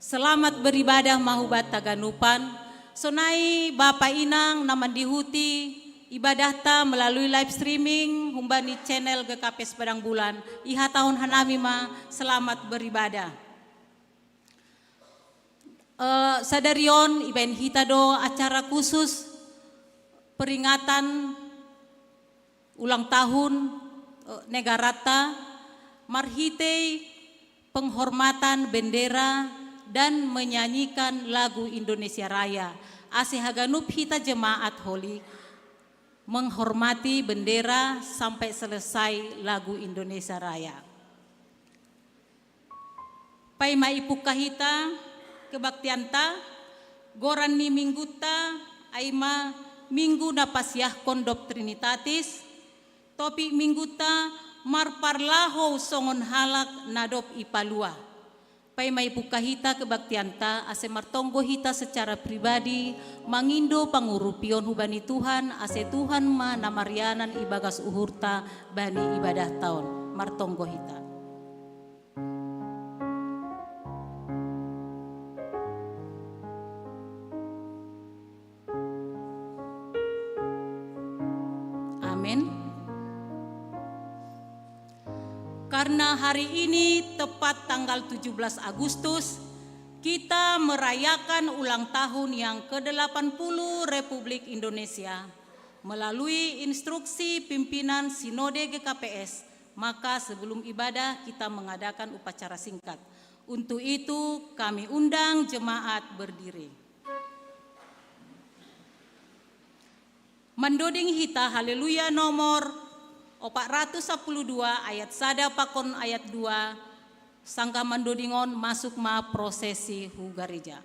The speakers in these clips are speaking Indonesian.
Selamat beribadah mahubat taganupan. Sonai Bapak Inang naman dihuti ibadah ta melalui live streaming humbani channel GKP Padang Bulan. Iha tahun hanami ma selamat beribadah. Sadarion iben hitado acara khusus peringatan ulang tahun negarata marhite penghormatan bendera dan menyanyikan lagu Indonesia Raya. Asihaganub hita jemaat holi menghormati bendera sampai selesai lagu Indonesia Raya. Pai maipu kahita kebaktianta goran ni mingguta aima minggu napasyah kondop Trinitatis topi mingguta marparlaho songon halak nadop ipalua. Pai maipu kahita kebaktianta ase martonggo hita secara pribadi mangindo pangurupion hubani Tuhan ase Tuhan ma namarianan ibagas uhurta bani ibadah tahun martonggo hita. Amin. Karena hari ini tepat tanggal 17 Agustus, kita merayakan ulang tahun yang ke-80 Republik Indonesia. Melalui instruksi pimpinan Sinode GKPS, maka sebelum ibadah kita mengadakan upacara singkat. Untuk itu kami undang jemaat berdiri. Mandoding hita haleluya nomor 412 ayat sada pakon ayat 2 sangka mandodingon masuk ma prosesi hu gereja.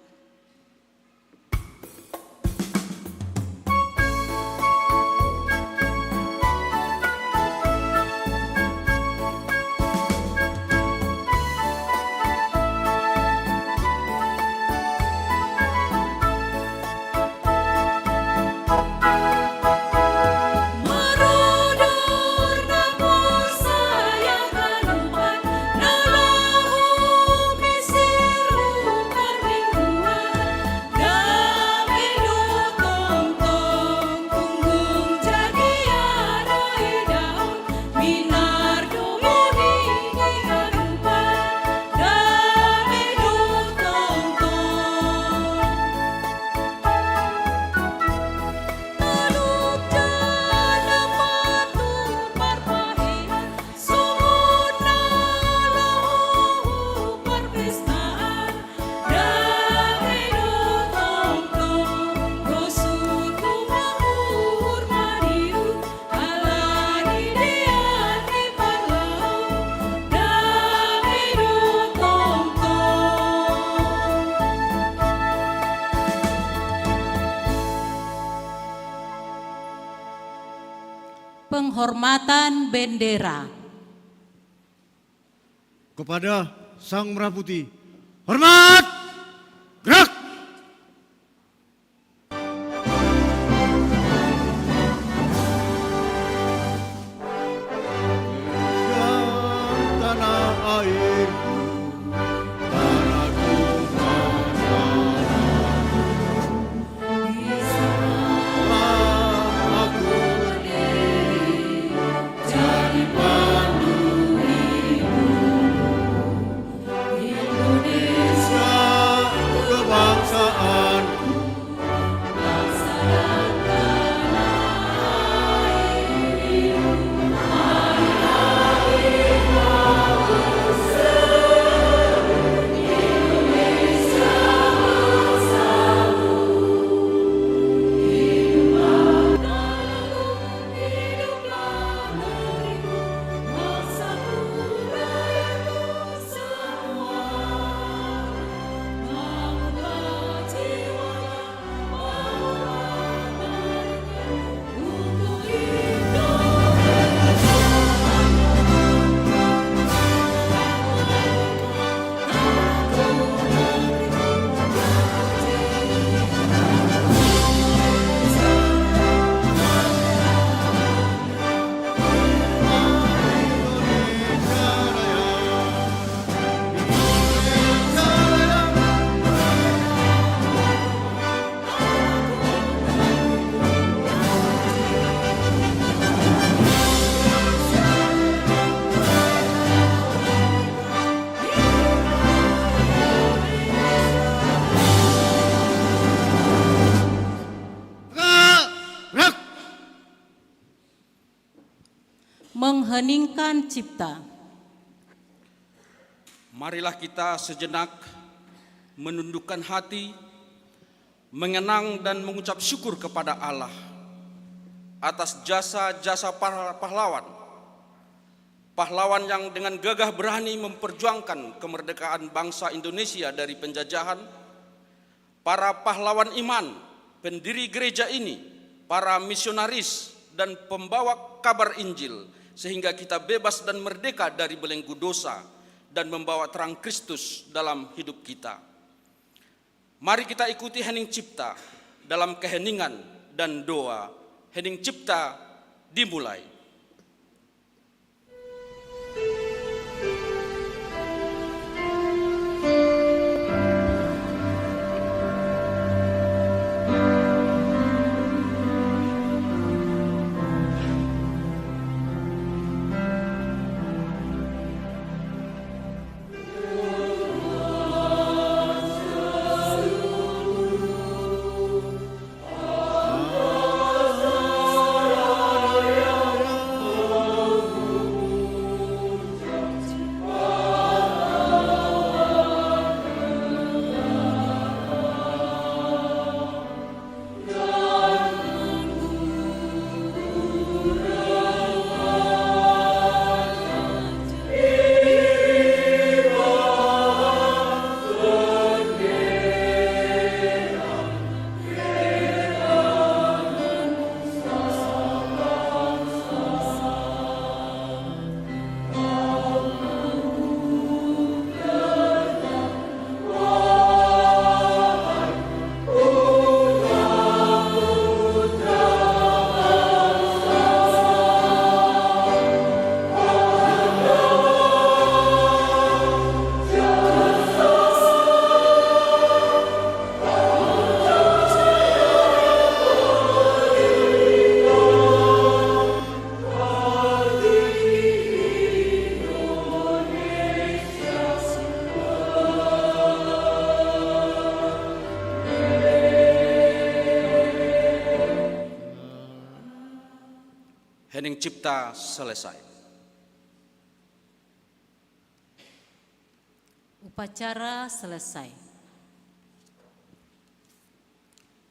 Penghormatan bendera. Kepada Sang Merah Putih, hormat, gerak! Tanah airku, tanahku Indonesia. mengheningkan cipta. Marilah kita sejenak menundukkan hati, mengenang dan mengucap syukur kepada Allah atas jasa-jasa para pahlawan. Pahlawan yang dengan gagah berani memperjuangkan kemerdekaan bangsa Indonesia dari penjajahan. Para pahlawan iman, pendiri gereja ini, para misionaris dan pembawa kabar Injil, sehingga kita bebas dan merdeka dari belenggu dosa dan membawa terang Kristus dalam hidup kita. Mari kita ikuti hening cipta dalam keheningan dan doa. Hening cipta dimulai. Hening cipta selesai. Upacara selesai.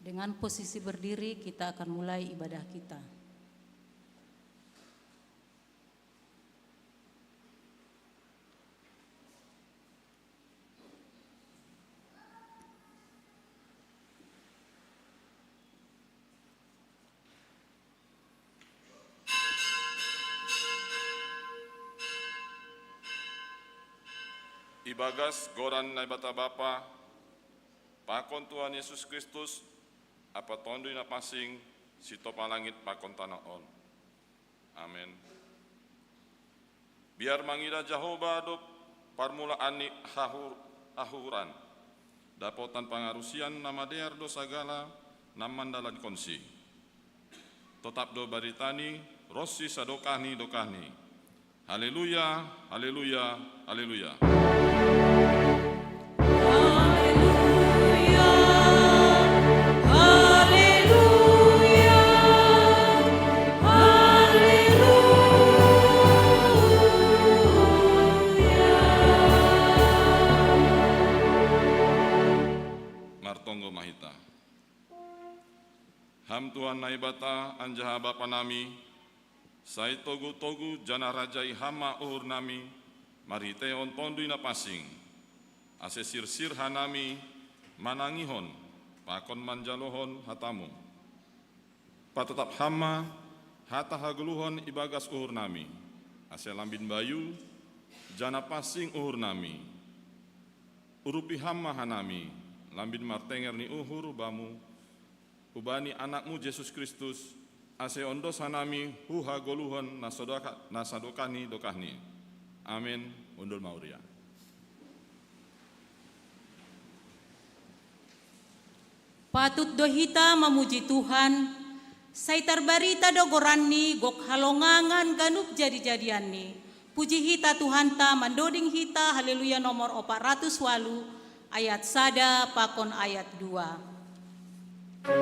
Dengan posisi berdiri kita akan mulai ibadah kita. Ibagas goran na bata bapa, pakon Tuhan Yesus Kristus, apa tondo na pasing, sito palangit pakon tanaon. Amin. Biar mangida Jehovah do parmulaan ni ahuran, dapotan pangarusian nama dear do sagala, naman dalan konsi. Tetap do baritani, rosi sadokahni dokahni. Haleluya, haleluya, haleluya. Martonggo Mahita. Ham Tuhan naibata anjaha Bapa nami, sai togu-togu jana rajai hama uhur nami, mariteon tondui na pasing, ase sir-sir hanami, manangihon, pakon manjalohon hatamu. Patetap hama, hata haguluhon ibagas uhur nami, ase lambin bayu, jana pasing uhur nami. Urupi hama hanami, lambin martenger ni uhur bamu, ubani anakmu Yesus Kristus, ase ondo sanami huha goluhon nasadokani dokahni. Amin. Undul Mauria. Patut dohita memuji Tuhan, saitar barita dogoranni gok halongangan ganup jadi-jadianni. Puji hita Tuhan ta mandoding hita, haleluya nomor 408 ayat sada pakon ayat 2.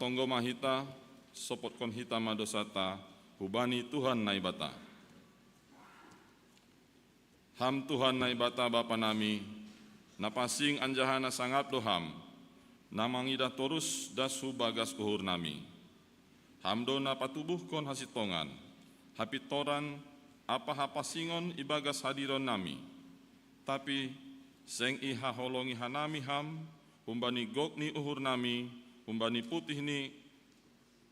tonggo mahita, sopotkon hita madosata, hubani Tuhan naibata. Ham Tuhan naibata Bapa nami, napasing anjahana sangat doham, namangida torus dasu bagas kuhur nami. Hamdo napatubuhkon hasitongan, hapitoran apa hapasingon ibagas hadiron nami. Tapi seng iha holongi hanami ham, humbani gok ni uhur nami, humbani putih ni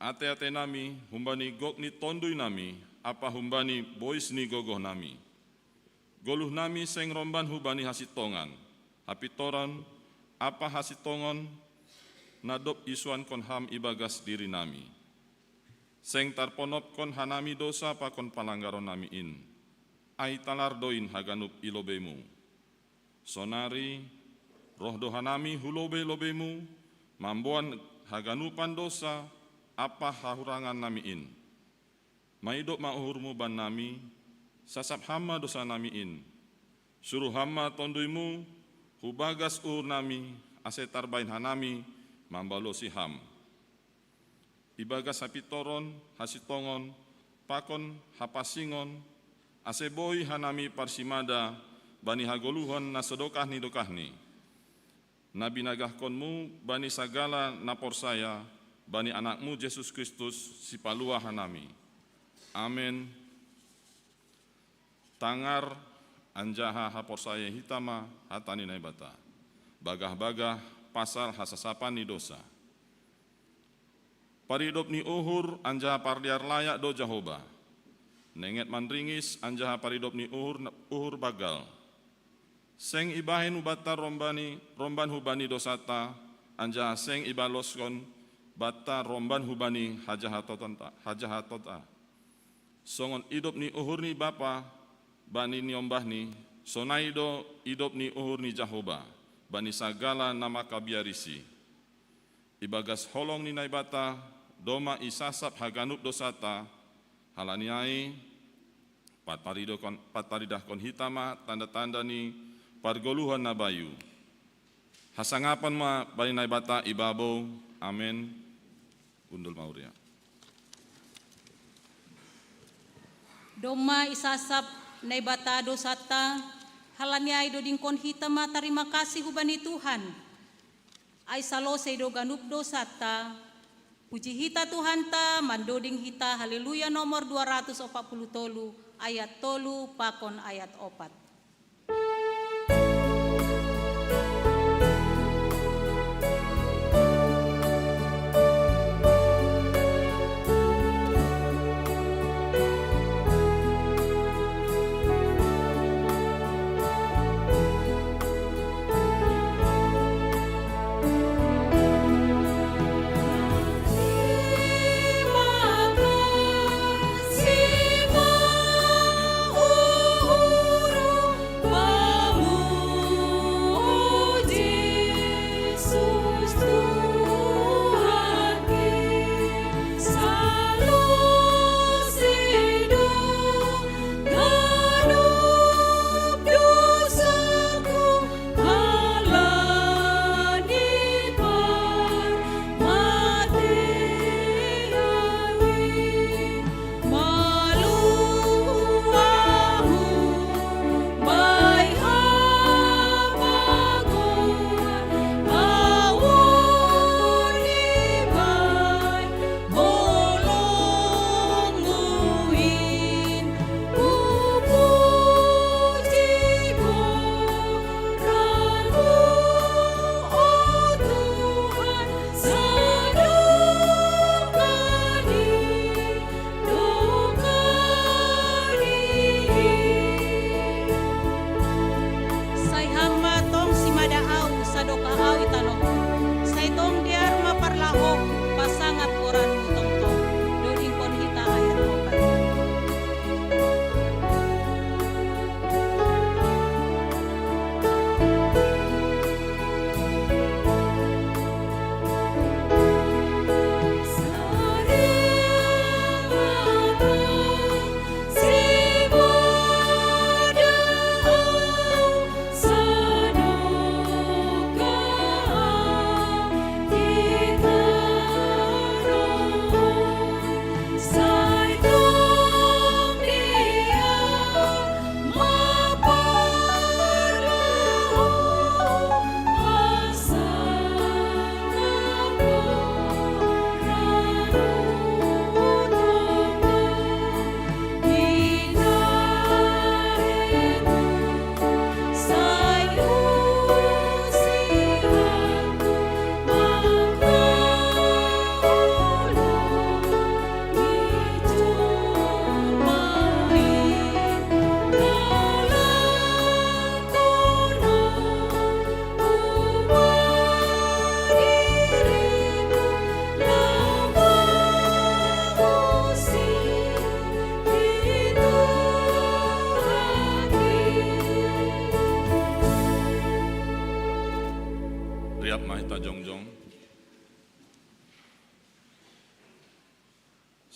ate-ate nami, humbani gok ni tondui nami, apa humbani bois ni gogoh nami. Goluh nami seng romban hubani hasitongan, hapitoran apa hasitongon nadop isuan kon ham ibagas diri nami. Seng tarponop kon hanami dosa pakon palanggaron nami in. Ai talardoin haganup ilobemu. Sonari roh dohanami hulobe-lobemu, mambuan haganupan dosa apa hahurangan nami in. Maidop mauhurmu ban nami, sasap hama dosa nami in. Suruh hama tonduimu, hubagas ur nami, asetar bain hanami, mambalosi ham. Ibagas hapitoron, hasitongon, pakon hapasingon, aseboi hanami parsimada, bani hagoluhon na sedokahni dokahni. Nabi nagahkonmu, bani sagala napor saya, bani anakmu Yesus Kristus, si palua hanami. Amin. Tangar anjaha hapor saya hitama hatani naibata. Bagah-bagah pasal hasasapan ni dosa. Paridop ni uhur anjaha pardiar layak do Jahoba. Nenget manringis anjaha paridop ni uhur bagal. Seng ibahen ubata romban hubani dosata, anjaha seng ibaloskon bata romban hubani hajahatota. Songon idop ni uhur ni bapa, bani ni ombah ni, sonaido idop ni uhur ni Jahoba, bani sagala nama kabiarisi. Ibagas holong ni naibata, doma isasap haganup dosata, halaniai, patparidahkon hitama, tanda-tanda ni pargoluhan nabayu. Hasangapan ma bani naibata ibabo, amin. Undul mauria. Doma isasap naibata dosata, halaniai dodingkon hitama, terima kasih hubani Tuhan. Ai salose do ganup dosata, puji hita Tuhan ta, mandoding hita, haleluya nomor 240 ayat 3 pakon ayat 4. Terima kasih,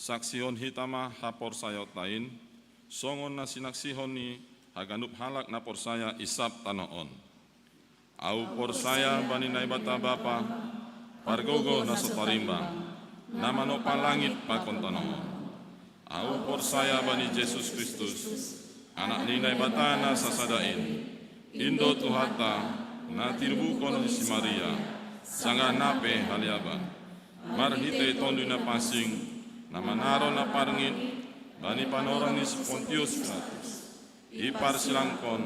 saksion hitama hapor sayot lain, songon na sinaksihon ni haganup halak na porsaya isap tanoon. Au porsaya bani naibata bapa, pargogo na sotarimbang, namano palangit pakon tanoon. Au porsaya bani Yesus Kristus, anak ninay bata na sasadain, indo tuhata na tirbukon ni si Maria, sanga nape haliaba, marhite tondo na pasing, na manaro na parngit, bani panorang ni si Pontius Pilatus, ipar silangkon,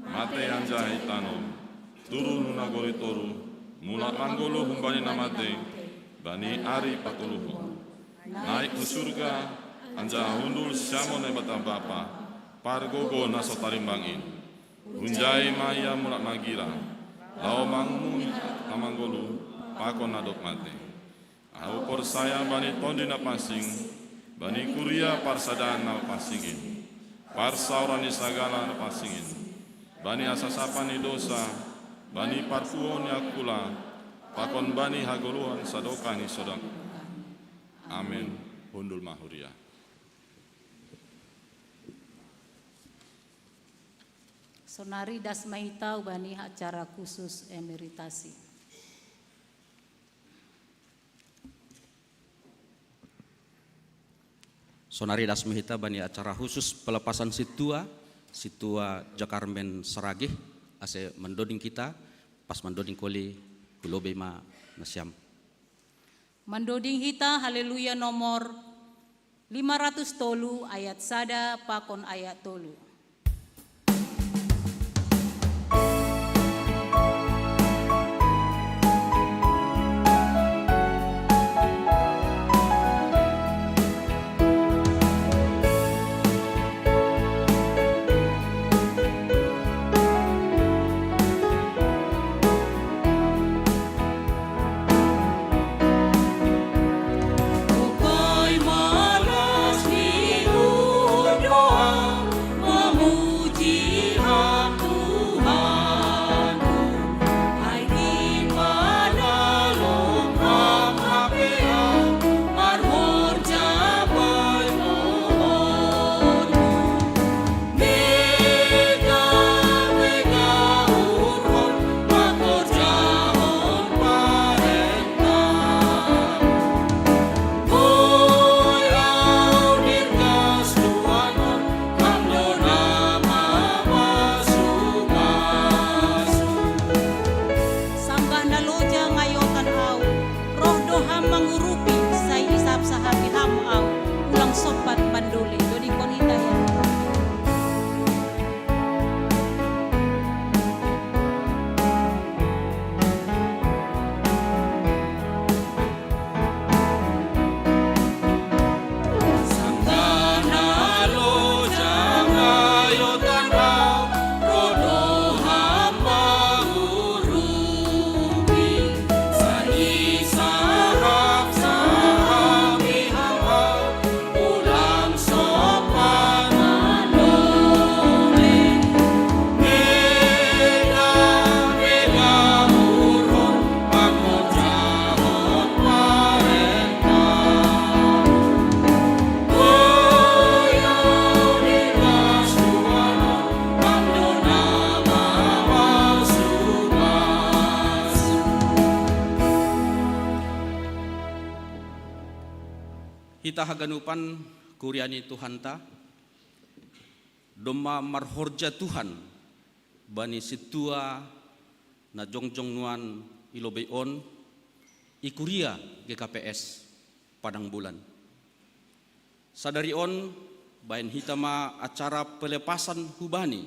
mate anjay tanom, turu nuna goritoru, mula manggolo humbani na mate, bani ari patuluho, naik ke surga, anja hundul siamo na bata bapa, pargogo na sotarimbangin, unjay maya mula magira, lao mangmuni namanggolo, pakon nadok mate. Au porsaya bani tondi na pasing, bani kuria parsadaan na pasingin, parsauran ni sagala na pasingin, bani asasapan ni dosa, bani parfuon ni akula, pakon bani haguluhan sadoka ni sodak. Amin. Hundul mahuria. Sonari das mahita bani acara khusus emeritasi. Sonari das mahita bani acara khusus pelepasan situa Jakarmen Seragih, ase mendoding kita, pas mendoding koli kulobe ma nasyam. Mendoding hita haleluya nomor 500 tolu ayat sada pakon ayat tolu. Hita haganupan kuriani Tuhanta, doma marhorja Tuhan, bani situa na jongjong nuan ilobeon, ikuria GKPS Padang Bulan. Sadari on, bayan hitama acara pelepasan hubani,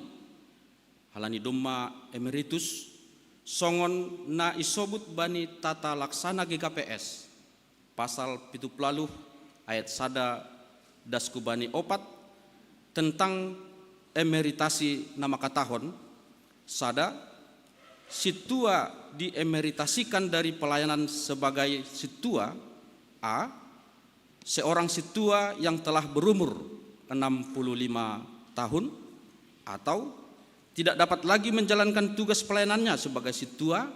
halani doma emeritus, songon na isobut bani tata laksana GKPS, pasal 70 ayat sada daskubani opat tentang emeritasi nama katahon sada situa diemeritasikan dari pelayanan sebagai situa a seorang situa yang telah berumur 65 tahun atau tidak dapat lagi menjalankan tugas pelayanannya sebagai situa,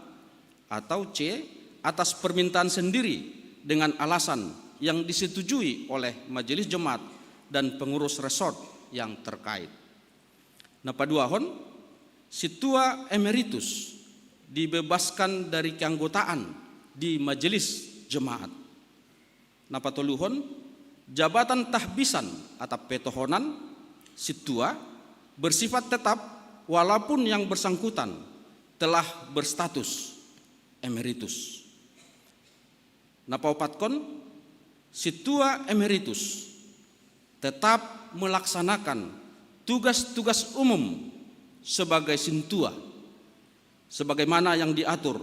atau C atas permintaan sendiri dengan alasan yang disetujui oleh Majelis Jemaat dan pengurus resort yang terkait. Napa duahon, Situa Emeritus dibebaskan dari keanggotaan di Majelis Jemaat. Napa toluhon, jabatan tahbisan atau petohonan Situa bersifat tetap walaupun yang bersangkutan telah berstatus emeritus. Napa opatkon, Situa Emeritus tetap melaksanakan tugas-tugas umum sebagai sintua sebagaimana yang diatur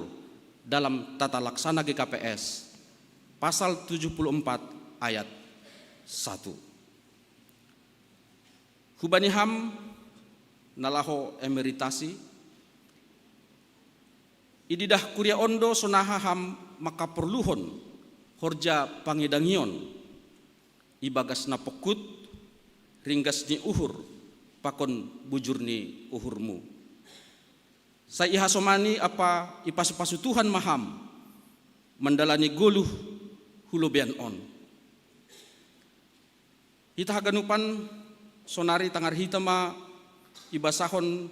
dalam tata laksana GKPS pasal 74 ayat 1. Hubaniham nalaho emeritasi ididah kuria ondo sonahaham maka perluhon horja pangidangion ibagas napokut ringgas ni uhur pakon bujur ni uhurmu. Saya ihasomani apa ipasu-pasu Tuhan maham mendalani goluh hulubian on. Hita haganupan sonari tangar hitama ibasahon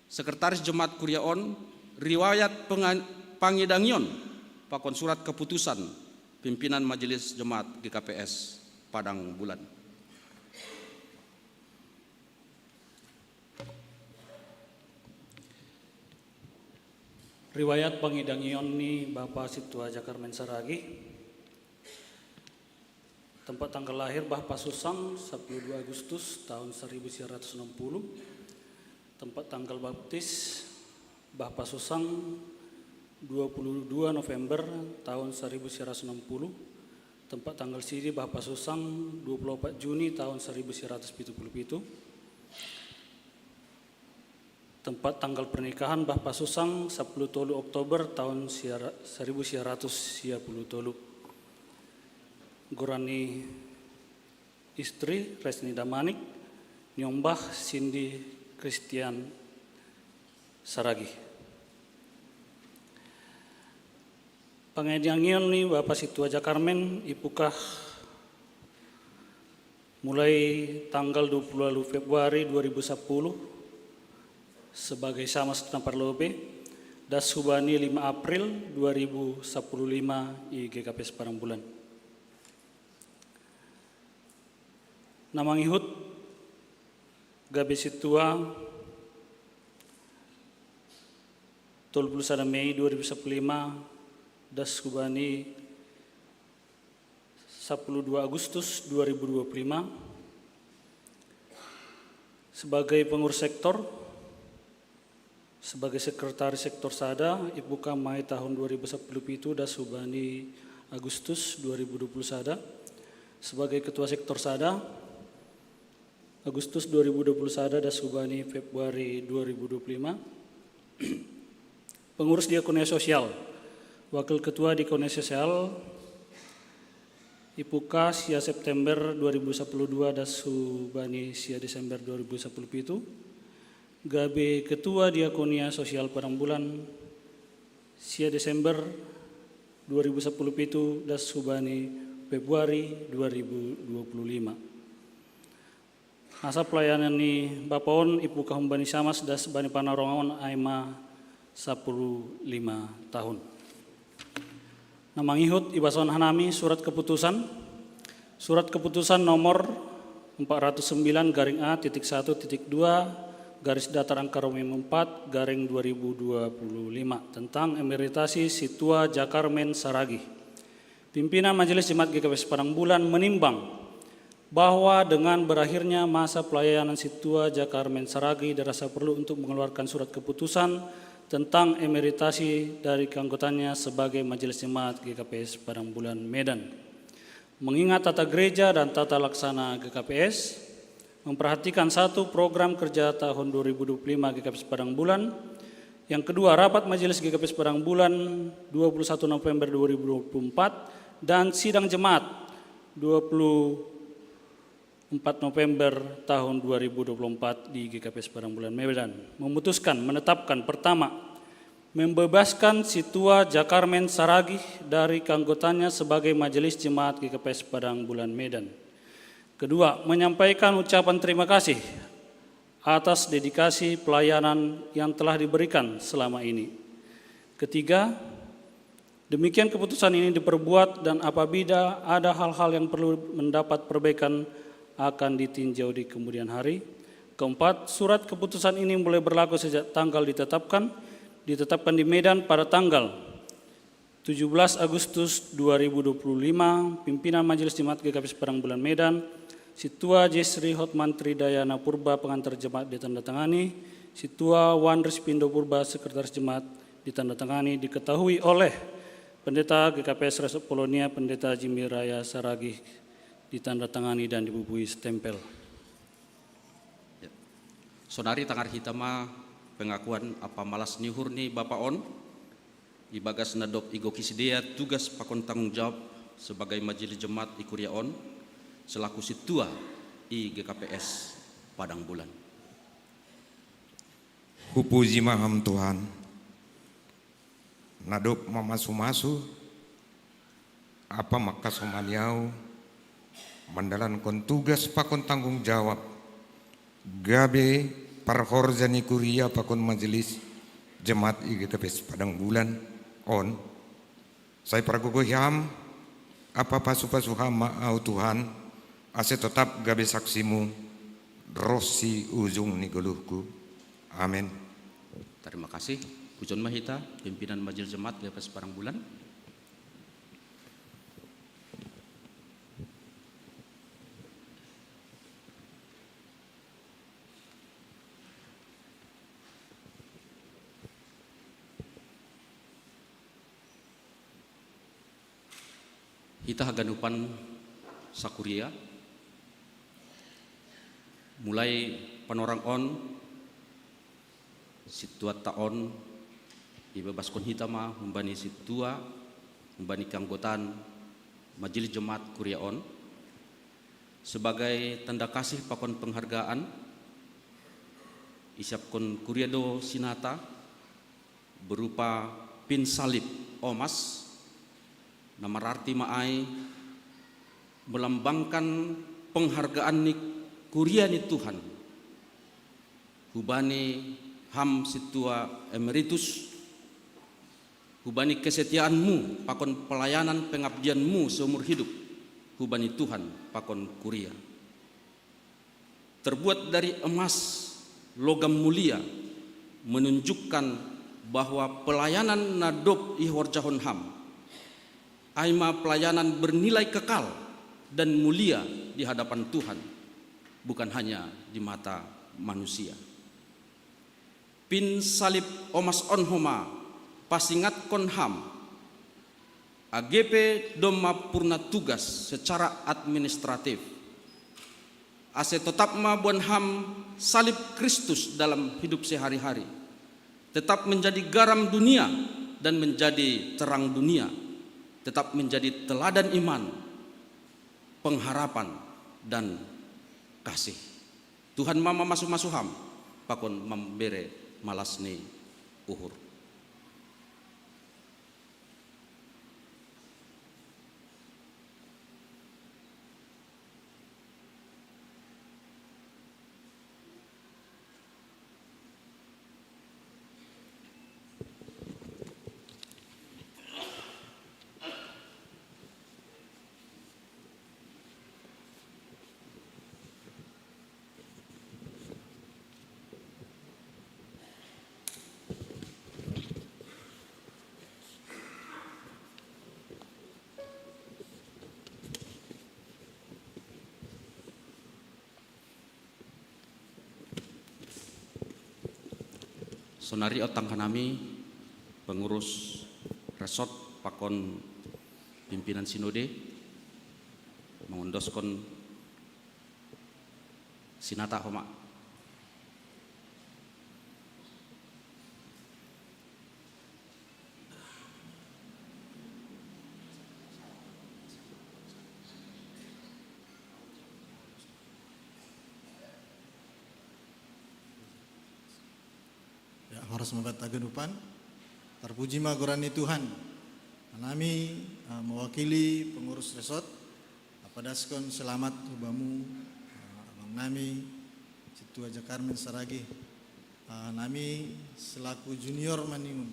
Sekretaris Jemaat Kuria On riwayat pangidangion pakon surat keputusan pimpinan Majelis Jemaat GKPS Padang Bulan. Riwayat pangidangion ni Bapak Situa Jakarmen Saragi. Tempat tanggal lahir Bapak Susang 12 Agustus tahun 1960. Tempat tanggal baptis Bapak Susang 22 November tahun 1960. Tempat tanggal siri Bapak Susang 24 Juni tahun 1977. Tempat tanggal pernikahan Bapak Susang 10 Oktober tahun 1970. Gorani istri Resni Damanik, Nyombah Cindy Christian Saragi. Pangidangion ni Bapak Situa Jakarmen ipukah mulai tanggal 20 Februari 2010 sebagai sama setengah parlobe das hubani 5 April 2015 i GKPS Parangbulan. Namang ihut Gabe Situa 31 Mei 2015 das hubani 12 Agustus 2025 sebagai pengurus sektor. Sebagai Sekretaris Sektor Sada, Ibu Kamai tahun 2010 itu das hubani Agustus 2020 Sada. Sebagai Ketua Sektor Sada, Agustus 2020 Sada das hubani Februari 2025. Pengurus Diakonia Sosial, Wakil Ketua Diakonia Sosial, Ibu K sia September 2012 das hubani sia Desember 2010 itu. Gabe Ketua Diakonia Sosial Parangbulan sia Desember 2010 itu das hubani Februari 2025. Masa pelayanan ni Bapaon Ibu Kahumbani Samas das bani panarongawan aima 15 tahun. Namang ihut ibason hanami surat keputusan nomor 409/A.1.2 garis datar angka Romawi 4 garing 2025 tentang emeritasi Situa Jakarmen Saragi. Pimpinan Majelis Jemaat GKPS Parangbulan menimbang bahwa dengan berakhirnya masa pelayanan Situa Jakarmen Saragi dirasa perlu untuk mengeluarkan surat keputusan tentang emeritasi dari keanggotaannya sebagai Majelis Jemaat GKPS Parangbulan Medan. Mengingat tata gereja dan tata laksana GKPS, memperhatikan satu program kerja tahun 2025 GKPS Parangbulan. Yang kedua, rapat Majelis GKPS Parangbulan 21 November 2024 dan sidang jemaat 24 November tahun 2024 di GKPS Parangbulan Medan memutuskan menetapkan pertama, membebaskan Situa Jakarmen Saragih dari keanggotaannya sebagai Majelis Jemaat GKPS Padang Bulan Medan. Kedua, menyampaikan ucapan terima kasih atas dedikasi pelayanan yang telah diberikan selama ini. Ketiga, demikian keputusan ini diperbuat dan apabila ada hal-hal yang perlu mendapat perbaikan akan ditinjau di kemudian hari. Keempat, surat keputusan ini mulai berlaku sejak tanggal ditetapkan di Medan pada tanggal 17 Agustus 2025, pimpinan Majelis Jemaat GKPS Padang Bulan Medan, Situa Jesri Hotman Tridayana Purba pengantar jemaat ditandatangani, Situa Wan Rispindo Purba sekretaris jemaat ditandatangani, diketahui oleh Pendeta GKPS Resort Polonia Pendeta Jimmy Raya Saragih ditandatangani dan dibubui stempel. Sonari tangar hitama pengakuan apa malas nihur ni Bapak On ibagas nadop igo kisidea tugas pakon tanggung jawab sebagai majelis jemaat ikuria on selaku situa i GKPS Padang Bulan. Hupuji maham Tuhan, nadop mamasu-masu apa maka somaniau mendalankan tugas pakon tanggung jawab gabe parhorzani kuria pakon majelis jemaat IGKPS Padang Bulan on saya pragogohyam apa pasu-pasu hama au Tuhan ase tetap gabe saksimu rosi ujung nigoluhku amin. Terima kasih Pujon Mahita pimpinan majelis jemaat GKPS Padang Bulan. Kita haganupan sakuria mulai panorang on situa taon ibabaskon hitama membani situa membani keanggotaan majelis jemaat kuria on sebagai tanda kasih pakon penghargaan isiapkon kuriado sinata berupa pin salib omas namararti maai melambangkan penghargaan ni kuria ni Tuhan hubani ham situa emeritus hubani kesetiaanmu pakon pelayanan pengabdianmu seumur hidup hubani Tuhan pakon kuria terbuat dari emas logam mulia menunjukkan bahwa pelayanan nadop ihwarjahon ham aima pelayanan bernilai kekal dan mulia di hadapan Tuhan, bukan hanya di mata manusia. Pin salib omas onhoma pasingat konham AGP doma purna tugas secara administratif. Ase tetap mabuan ham salib Kristus dalam hidup sehari-hari. Tetap menjadi garam dunia dan menjadi terang dunia. Tetap menjadi teladan iman, pengharapan, dan kasih. Tuhan mama masuk ham, pakon membere malasni uhur. Sonari otang kanami pengurus resort pakon pimpinan sinode mengondoskon sinata homa. Harus membuat agenupan Terpuji magorani Tuhan. Nami mewakili pengurus resort. Apadaskon selamat hubamu abang nami Situa Jakarmen Saragi. Nami selaku junior maningun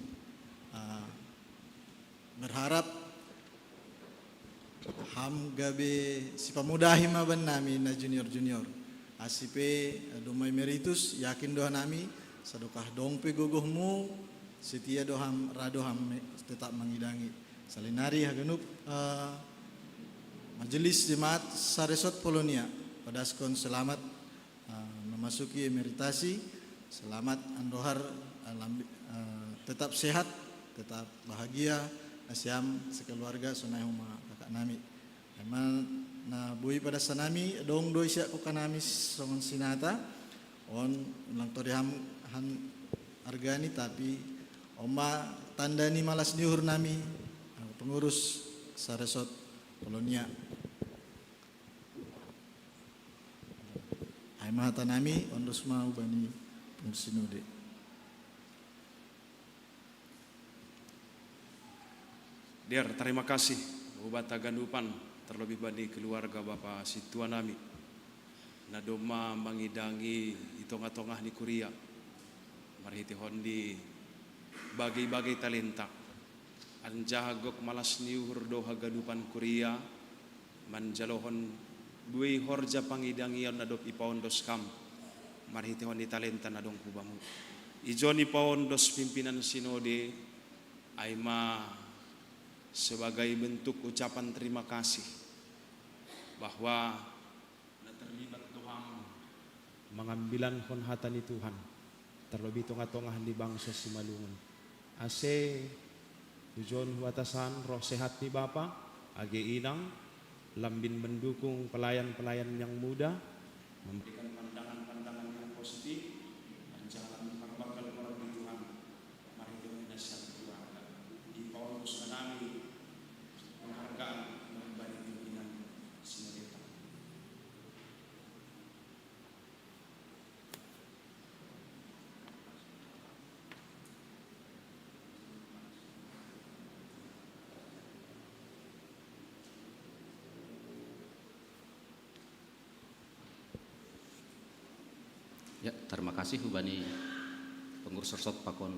berharap ham gabe si pamudahi maban nami na junior asipe domai meritus yakin doa nami sadokah dongpe gogohmu setia doham radoham tetap mengidangi salinari hagenup majelis jemaat Saresot Polonia padaskon selamat memasuki emeritasi selamat andohar tetap sehat tetap bahagia asyam sekeluarga sunai huma kakak nami emang na bui pada sanami dong doi siak ko kanami songon sinata on ulang tori han argani tapi oma tandani malas niur nami pengurus Saresot Polonia ay mahata nami ondos mau bani pengsinode. Dear, terima kasih Bupati Gandupan terlebih bani keluarga Bapak Situa nami nadoma mangidangi itonga-tongah ni Kuria marhiti hondi bagi-bagi talenta anjahagok malas niuhur doha Gandupan Kuria manjalohon bui horja pangidangian nadop ipaondos kam marhiti hondi talenta nadong kubamu ijoni paondos pimpinan sinode aima sebagai bentuk ucapan terima kasih bahwa terlibat Tuhan mengambilan konhatani Tuhan terlebih tongah-tongah di bangsa Simalungun ase tujuan watasan roh sehat ni Bapa age inang lambin mendukung pelayan-pelayan yang muda memberikan pandangan-pandangan yang positif dan jalan bakal melalui Tuhan mari kita menasihat keluarga di Paulus menami penghargaan memberi pimpinan sinodeta. Ya, terima kasih Hubani pengurus resort Pakon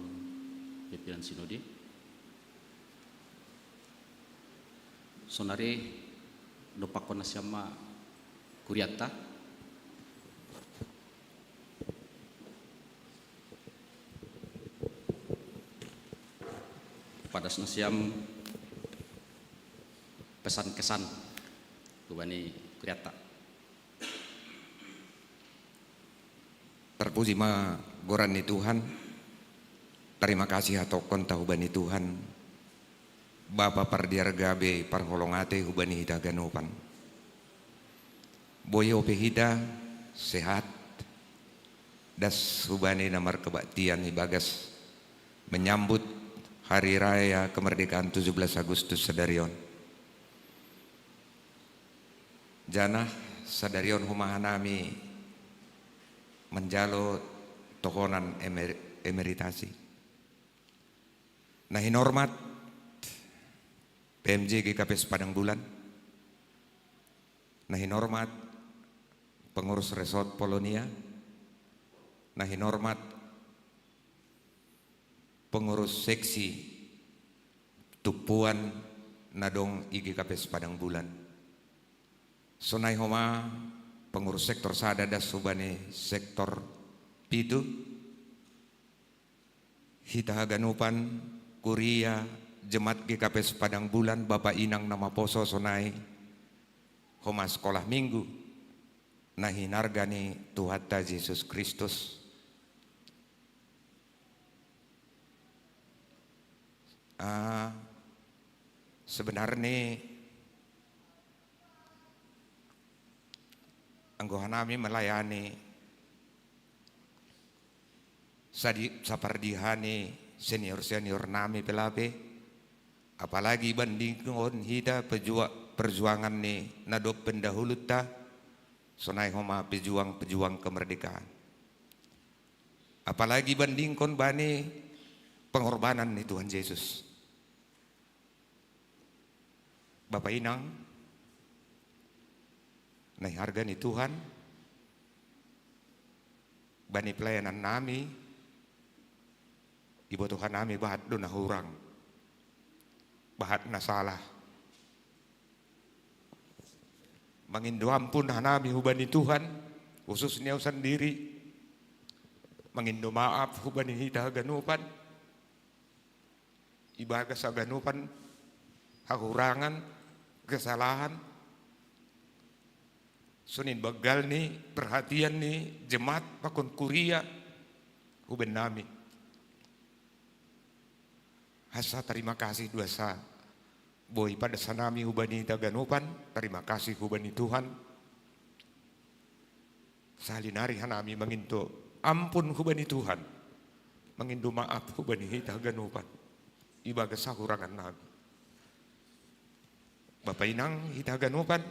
pimpinan sinode. Sonare no Pakon nasyama Kuriata. Pada nasyam pesan-kesan Hubani Kuriata. Terpuji ma gorani Tuhan. Terima kasih atokon tahubani Tuhan. Bapa pardiargabe parholongate hubani hida ganupan. Boyo pehida sehat. Das hubani namar kebaktian ibagas menyambut hari raya kemerdekaan 17 Agustus sadarion. Janah sadarion humahanami menjalo tokonan emeritasi. Nah hormat PMJ GKP Padang Bulan. Nah hormat pengurus resort Polonia. Nah hormat pengurus seksi Tupuan Nadong IGKP Padang Bulan. Sonai homa pengurus sektor sadada subane sektor pitu hitahaganupan Kuria jemaat GKP Padang Bulan Bapak Inang nama poso sonai homa sekolah minggu nahi nargani Tuhata Yesus Kristus sebenarnya anggohan nami melayani sapardihani senior nami pelape apalagi bandingkan hida perjuangan ni nadop pendahulu ta sonai homa pejuang kemerdekaan apalagi bandingkan bani pengorbanan ni Tuhan Yesus. Bapak Inang, naik harga ni Tuhan, bani pelayanan nami, ibu Tuhan nami bahat do na hurang, bahat na salah. Mangindo ampun hanami hubani Tuhan, khususnya sendiri, mangindo maaf hubani hita ganupan, ibaga sa ganupan, hakurangan, kesalahan, sunin bagal ni, perhatian ni, jemaat pakon kuria, huban nami. Hasa terima kasih dua sa, boy pada sanami hubani taganupan, terima kasih hubani Tuhan. Salinari hanami menginto ampun hubani Tuhan, menginto maaf hubani taganupan, ibaga sa kurangan nami. Bapak Inang hitaganupan,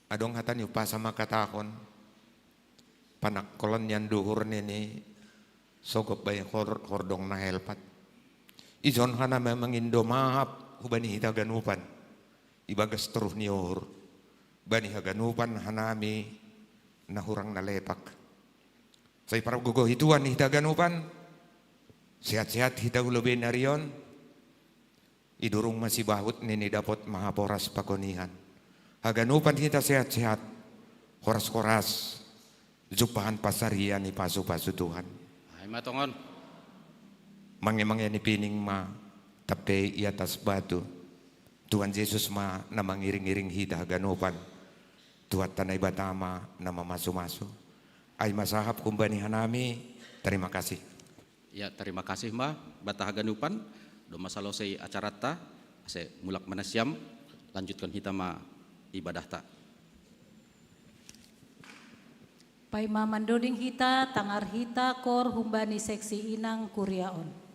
adong hatan yung pasama katakon, panakkolon yan duhur nini, sogop bay hordong na helpat. Ijon hana mangindo maap, hubani hitaganupan, ibagas teruh niyor, bani haganupan hanami, nahurang nalepak. Say para gugohituan hitaganupan, sehat-sehat hitagulubin na riyon, idurung masih bahut nini dapat mahaporas pakonihan. Haganupan kita sehat-sehat, koras-koras, jupahan pasarian ni pasu-pasu Tuhan. Ay matongon. Mangi-mangi ni pining ma, tapi i atas batu. Tuhan Yesus ma na mangiring-iring hita haganupan. Tuhan tanay batama na mamasu-masu. Ay masahap kumbani hanami, terima kasih. Ya, terima kasih Mbak Batahaganupan. Do masalosay acara ta, ase mulak manasyam, lanjutkan hitama ibadah ta. Pai mamandoding hita, tangar hita, kor humbani seksi inang kuriaon.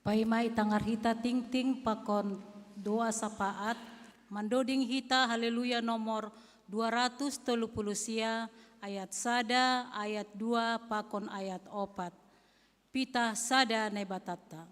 Paimai tangar hita ting pakon doa sapaat mandoding hita haleluya nomor 230 sia ayat sada ayat 2 pakon ayat 4. Pita sada nebatata.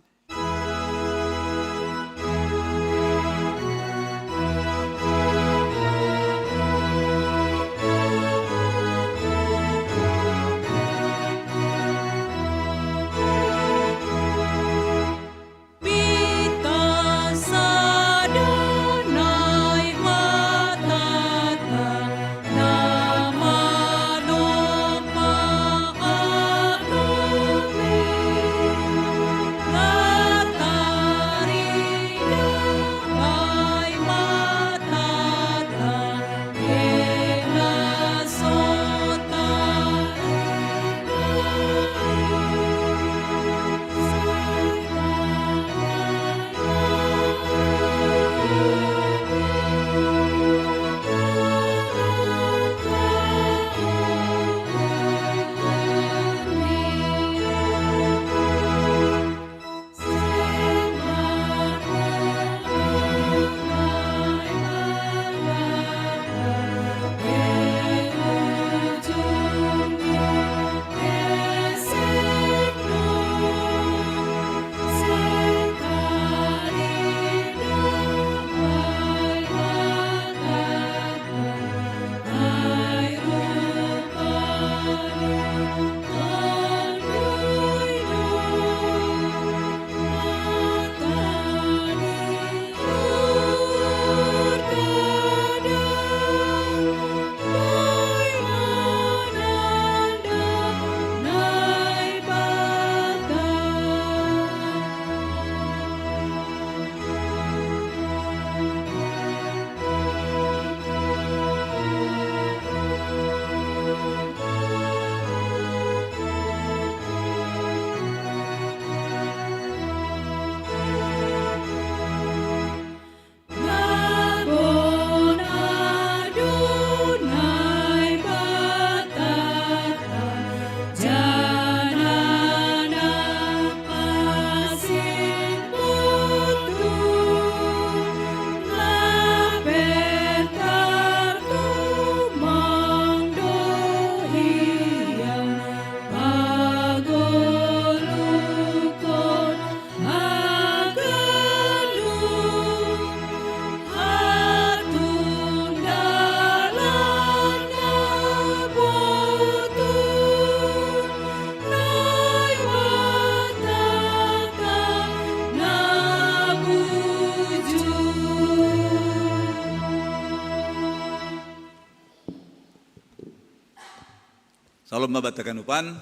Salam mabatakan upan.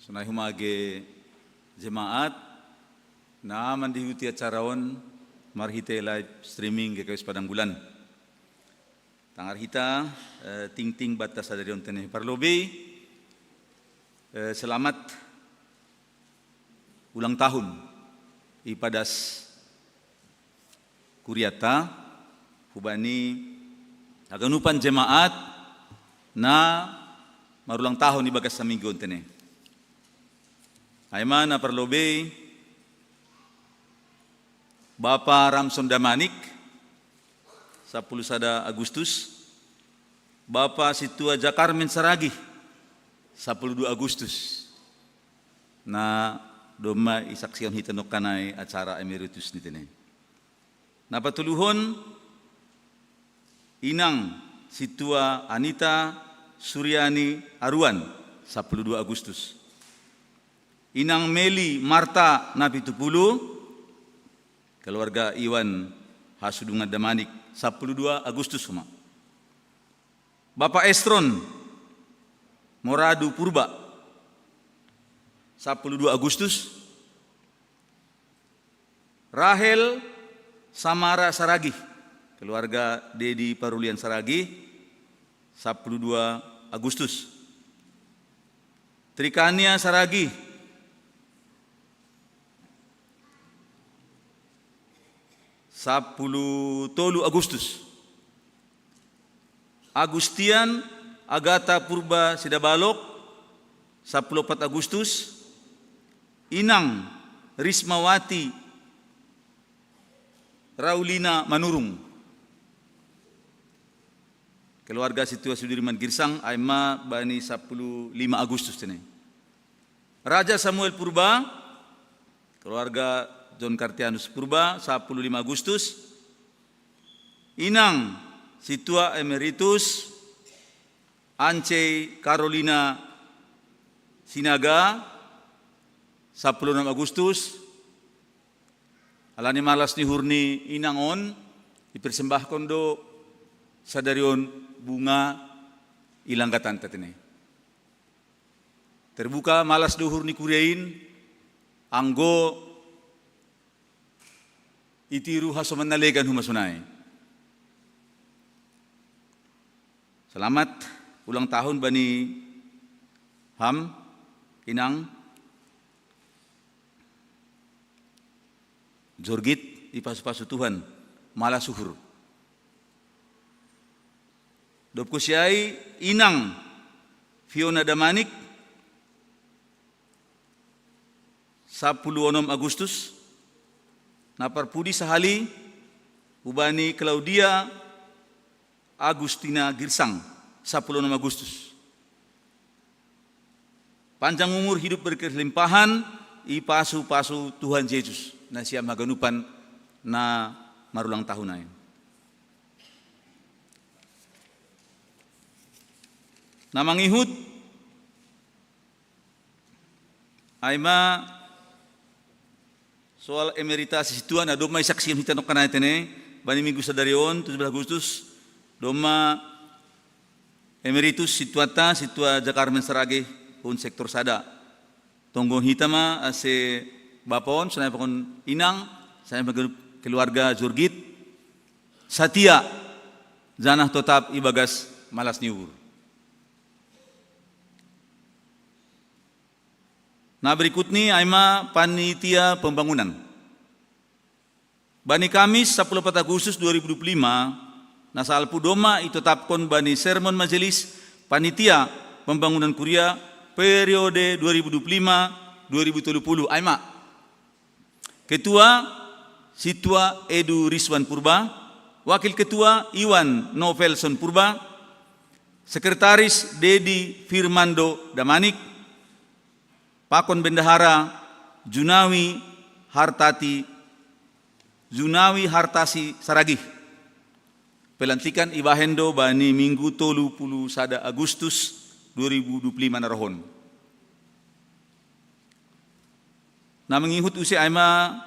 Sunai humage jemaat na mandihuti acaraon marhite live streaming ke Padang Bulan. Tangar hita ting batas ada di ontene parlobi. Selamat ulang tahun ipadas Kuriata hubani aganupan jemaat na marulang tahun ibagas sa minggu ontene. Ayman na parlobe Bapak Ramson Damanik 10 Agustus, Bapak Situa Jakarmen Saragi 12 Agustus. Na doma isaksiyon hitanok kanay acara emeritus nitene. Napatuluhon Inang Situa Anita Suryani Aruan 12 Agustus. Inang Meli Marta Napitupulu keluarga Iwan Hasudungan Damanik 12 Agustus semua. Bapak Estron Moradu Purba 12 Agustus. Rahel Samara Saragi keluarga Dedi Parulian Saragi 12 Agustus. Trikania Saragi 13 Agustus. Agustian Agata Purba Sidabalok 14 Agustus. Inang Rismawati Raulina Manurung. Keluarga Situa Sudirman Girsang aima bani 15 Agustus ini. Raja Samuel Purba, keluarga John Kartianus Purba 15 Agustus. Inang Situa Emeritus Ance Carolina Sinaga 16 Agustus. Alani malas ni hurni inangon dipersembahkan do sadarion bunga ilang katan tatene. Terbuka malas do hurni kuriain anggo itiru hasoman nalegan humasunay. Selamat ulang tahun bani Ham Inang Jorgit ipasu-pasu Tuhan malah suhur. Dopku siai Inang Fiona Damanik 16 Agustus. Napar pudi sahali ubani Claudia Agustina Girsang 16 Agustus. Panjang umur, hidup berkelimpahan, ipasu-pasu Tuhan Yesus. Na siya maganupan na marulang tahun na yun. Na mangihut ay soal emeritasi situan na domay saksiyan hitanok ka natin bani minggu sa darion 17 Agustus doma emeritus situa Jakarmen Saragi pun sektor sada tonggon hitama ase bapon sanay pakon inang sanay keluarga Jorgit Satia janah tetap ibagas malas niur. Nah berikut ni aima panitia pembangunan. Bani Kamis 14 Agustus 2025 nasal pudoma itetapkan bani sermon majelis panitia pembangunan Kuria periode 2025-2030 aima. Ketua Situa Edu Rizwan Purba, Wakil Ketua Iwan Novelson Purba, Sekretaris Dedi Firmando Damanik, Pakon Bendahara Junawi Hartasi Saragih. Pelantikan Ibahendo bani Minggu 31 Agustus 2025 narahon. Na mengihut usia aima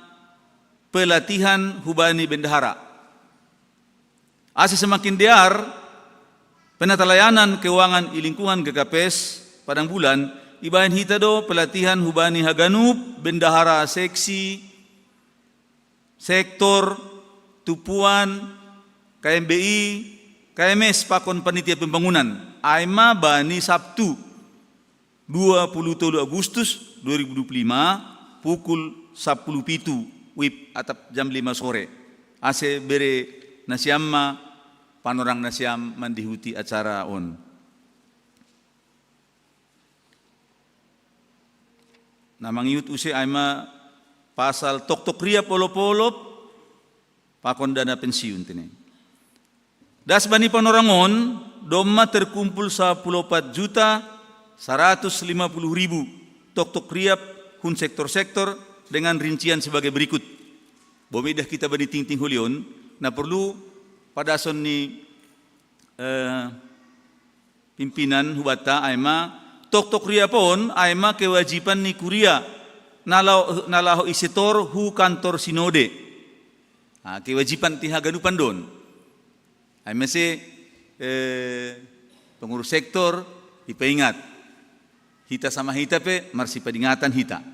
pelatihan hubani bendahara. Asa semakin diar penatalayanan keuangan lingkungan GKPS Padang Bulan ibahin hita do pelatihan hubani haganup bendahara seksi sektor tupuan KMBI KMS pakon panitia pembangunan aima bani Sabtu 27 Agustus 2025 pukul 10.07 WIB atap jam 5 sore. Ase bere nasiamma panorang nasiam mandihuti acara on. Namang iut usi aima pasal tok-tok ria polop-polop pakon dana pensiun tini. Das bani panorangon doma terkumpul 14.150.000 tok-tok riap hun sektor-sektor dengan rincian sebagai berikut. Bomidah kita bani ting-ting hulion, na perlu pada son ni pimpinan hubata aima tok-tok ria pon aima kewajiban ni kuria nalahu isitor hu kantor sinode. Kewajiban tihaganupan don. Aima se pengurus sektor ipaingat. Hita sama hita pe marsi padingatan hita.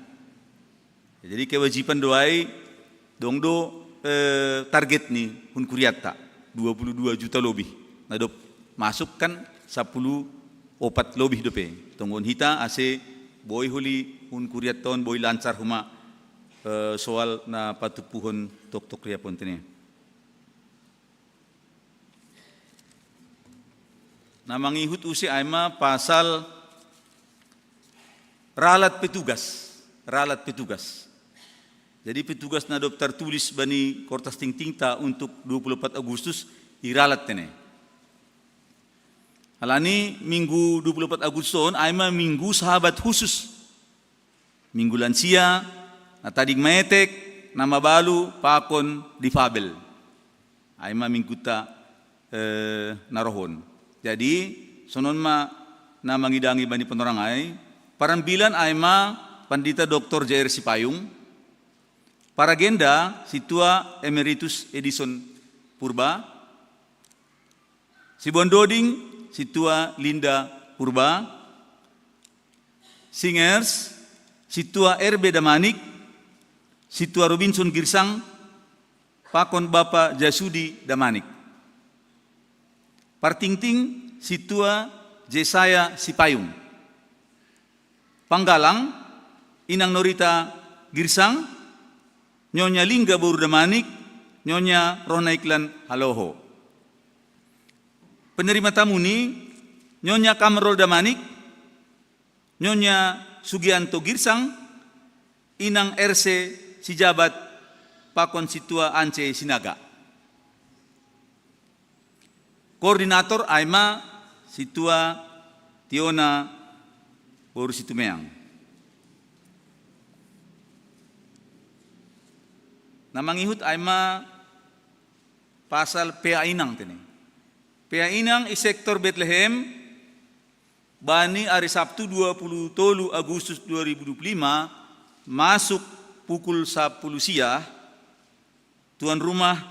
Jadi kewajiban doai dongdo target ni hun kuriata 22 juta lebih. Nah dop masuk kan 10 opat lebih dope. Tonggon hita ase boy huli hun kuriat ton boy lancar huma soal na patupuhon tok-tok ria pontene. Na mangihut usi aima pasal ralat petugas ralat petugas. Jadi petugas na daftar tulis bani kortas ting-tingta untuk 24 Agustus iralat tene. Alani minggu 24 Agustus aima minggu sahabat khusus. Minggu lansia, natadig maetek, nama balu, pakon, difabel. Aima minggu ta narohon. Jadi sonon ma na mangidangi bani penerangai, parambilan aima Pandita Dr. Jair Sipayung, para agenda Situa Emeritus Edison Purba, si Bondoding Situa Linda Purba, Singers Situa RB Damanik, Situa Robinson Girsang, Pakon Bapak Jasudi Damanik. Partingting Situa Jesaya Sipayung. Panggalang Inang Norita Girsang, Nyonya Lingga Boru Damanik, Nyonya Rona Iklan Haloho. Penerima tamu ni Nyonya Kamerol Damanik, Nyonya Sugianto Girsang, Inang RC Sijabat Pakon Situa Ance Sinaga. Koordinator Aima Situa Tiona Boru Situmeang. Namangihut Aima pasal PA Inang tini. PA Inang i sektor Bethlehem bani hari Sabtu 23 Agustus 2025 masuk pukul 10 siang tuan rumah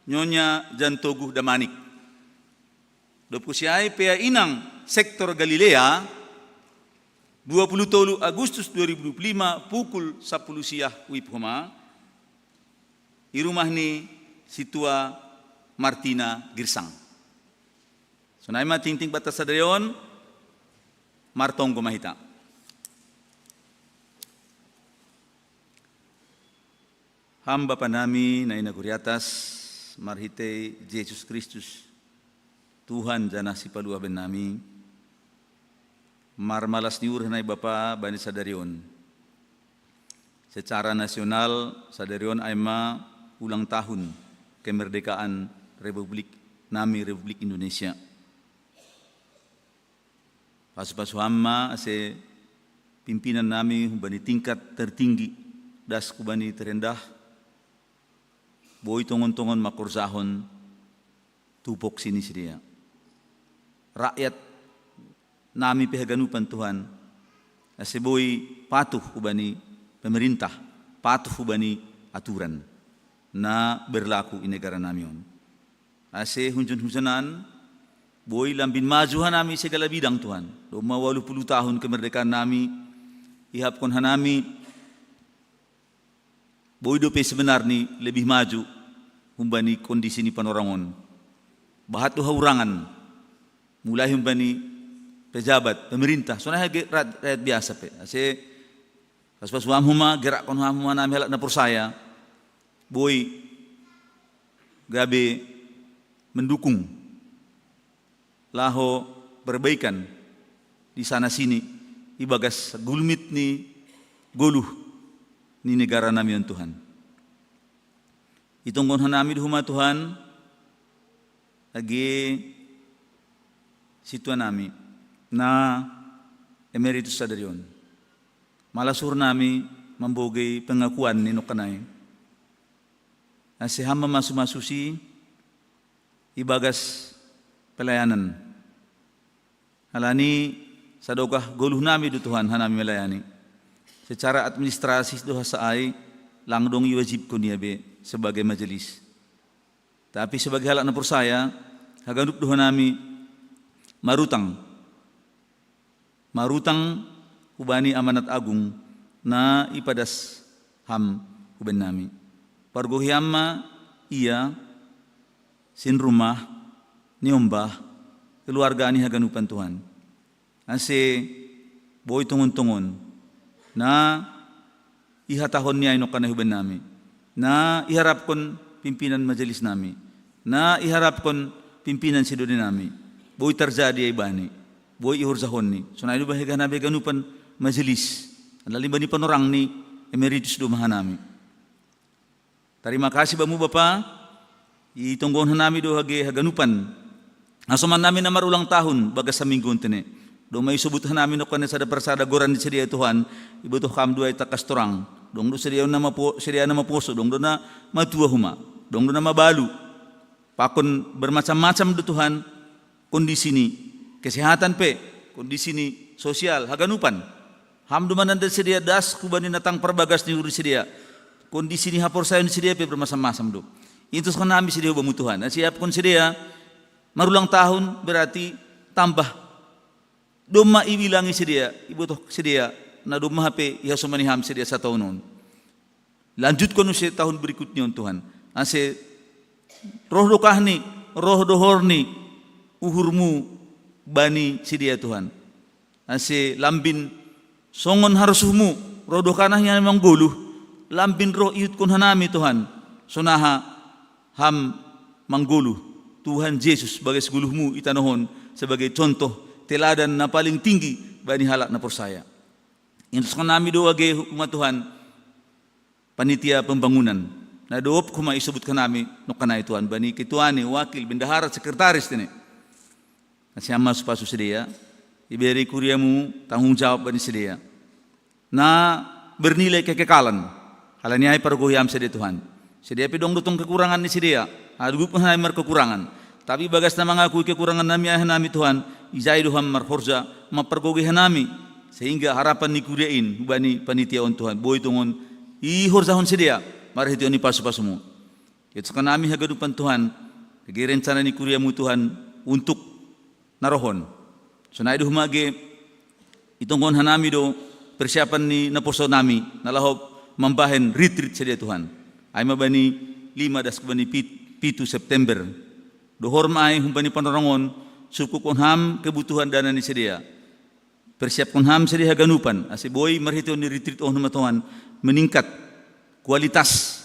Nyonya Jantoguh Damanik. 20 siang PA Inang sektor Galilea 23 Agustus 2025 pukul 10 siang Wiphoma di rumah ni Situa Martina Girsang. So naima ting-ting batas sadarion martong kumahita. Hamba panami na inaguriatas marhite Yesus Kristus Tuhan jana si palua ben nami marmalas niur na Bapa bani sadarion. Secara nasional sadarion aima ulang tahun kemerdekaan Republik nami Republik Indonesia. Pasu-pasu hama ase pimpinan nami bani tingkat tertinggi das kubani terendah boy tongon-tongon makorzahon tupok sini sedia. Rakyat nami pehaganupan Tuhan ase boy patuh kubani pemerintah, patuh kubani aturan na berlaku di negara namion. Ase hunjun-hunjunan, boy lambin majuhan nami segala bidang Tuhan. 80 tahun kemerdekaan nami, ihapkon hanami, boy dope sebenar ni lebih maju, humbani kondisi ni panorangon. Bahat tuh haurangan, mulai humbani pejabat, pemerintah, soalnya rakyat biasa pe. Ase pas-pas huma gerak kon huma nami halak na persaya, boy gabe mendukung laho perbaikan di sana sini ibagas gulmit ni goluh ni negara nami Tuhan. Itunggon hanami di huma Tuhan agi situa nami na emeritus sadarion. Malasur nami membogei pengakuan ni nukanay. Nasi hamba masu-masusi ibagas pelayanan. Alani sadogah goluh nami du Tuhan hanami melayani. Secara administrasi doha saai langdong iwajib ko niya be sebagai majelis. Tapi sebagai halak na persaya haganuk doha nami marutang ubani amanat agung na ipadas ham uben nami. Pargohiamma iya sin rumah niombah keluarga ani haganupan Tuhan. Ase boy tungon-tungon na ihatahon niya ino kanahuban nami. Na iharap kon pimpinan majelis nami. Na iharap kon pimpinan sidodi nami. Boy terjadi ay bani. Boy ihurzahon ni. So na ino ba haganupan majelis. Andali bani penorang ni emeritus doma hanami. Terima kasih bamu Bapa. Itonggon hanami do hage haganupan. Asoman namin na marulang tahun bagas sa minggu tene. Do may subutan namin no kanesa da persada goran di sedia Tuhan. Ibutuh kam dua itakas torang. Dong do sedia na maposo, dong do na matua huma, dong do na mabalu. Pakon bermacam-macam do Tuhan kondisi ni kesehatan pe, kondisi ni sosial haganupan. Ham do mananda sedia das kubani natang perbagas ni uri sedia. Kondisi ni hapor sayon sedia pe bermacam-macam do. Itu kan nami sedia bamu Tuhan. Siap kon sedia marulang tahun berarti tambah doma ibilangi sedia, ibu toh sedia, na doma HP ya somani ham sedia 1 tahun non. Lanjut kono se tahun berikutnya Tuhan. Ase roh dokahni, roh dohorni, uhurmu bani sedia Tuhan. Ase lambin songon harsuhmu, roh dokanah yang memang goluh, lambin roh iut kon hanami Tuhan. Sonaha ham mangguluh. Tuhan Yesus sebagai seguluhmu itanohon sebagai contoh teladan na paling tinggi bani halak na persaya. Intus nami do age umat Tuhan panitia pembangunan. Na doop kuma isebut kanami no kanai Tuhan bani ketuane wakil bendahara sekretaris tene. Nasiama supasu sedia iberi kuriamu tanggung jawab bani sedia. Na bernilai kekekalan. Halani ai pargohiam sedia Tuhan. Sedia pedong dotong kekurangan ni sedia. Adugup hanai mar kekurangan. Tapi bagas na mengakui kekurangan nami ayah nami Tuhan, izai doham marhorja mapergogi hanami sehingga harapan ni kuriain bani panitia on Tuhan boy tungon i horzahon sedia marhiti oni pasu-pasumu. Itu kan nami hagadupan Tuhan, hagi rencana ni kuriamu Tuhan untuk narohon. Sunai do humage itongon hanami do persiapan ni naposo nami nalahob mambahen retreat sedia Tuhan. Ay mabani 5 bani 7 September. Dohor mai humpani panorangon suku konham kebutuhan dana ni sedia. Persiap konham sedia haganupan. Ase boy marhito ni retreat on Tuhan meningkat kualitas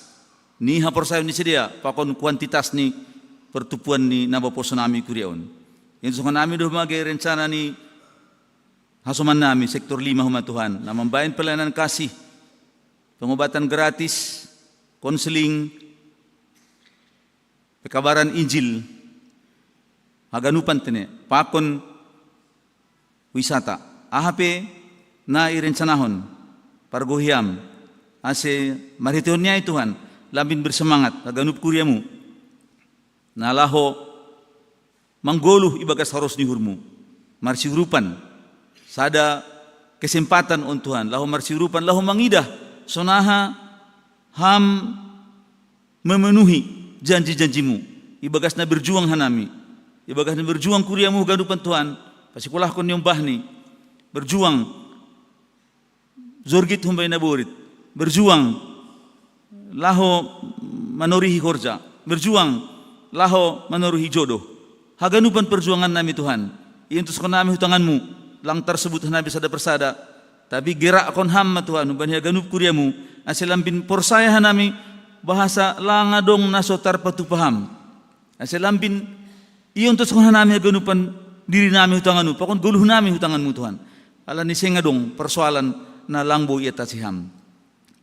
ni hapor sayo ni sedia pakon kuantitas ni pertupuan ni nabaposo nami kuriaon. Yang suka nami do mage rencana ni hasuman nami sektor 5 huma Tuhan na mambayan pelayanan kasih, pengobatan gratis, konseling, pekabaran Injil, haganupan tene, pakon wisata, ahape na irencanahon, pargohiam, ase marhitionnya Tuhan, labin bersemangat, haganup kuriamu, nalaho manggoluh ibagas haros nihurmu, marsiurupan, sada kesempatan on Tuhan, lahu marsiurupan, lahu mangidah, sonaha ham memenuhi janji-janjimu, ibagas na berjuang hanami, ibagas na berjuang kuriamu gadupan Tuhan, pasikulah kon yung bahni, berjuang, zorgit humbay na burit, berjuang, laho manorihi korja, berjuang, laho manorihi jodoh, haganupan perjuangan nami Tuhan, ientus kon nami hutanganmu, lang tersebut hanabi sada persada, tapi gerak kon hamma Tuhan, ubani haganup kuriamu, asilambin porsaya hanami, bahasa langadong nasotar patu paham. Asilambin iyon to sa nami ganupan diri nami hutanganu, pakon guluh nami hutanganmu Tuhan. Ala ni sengadong persoalan na langbo iata siham.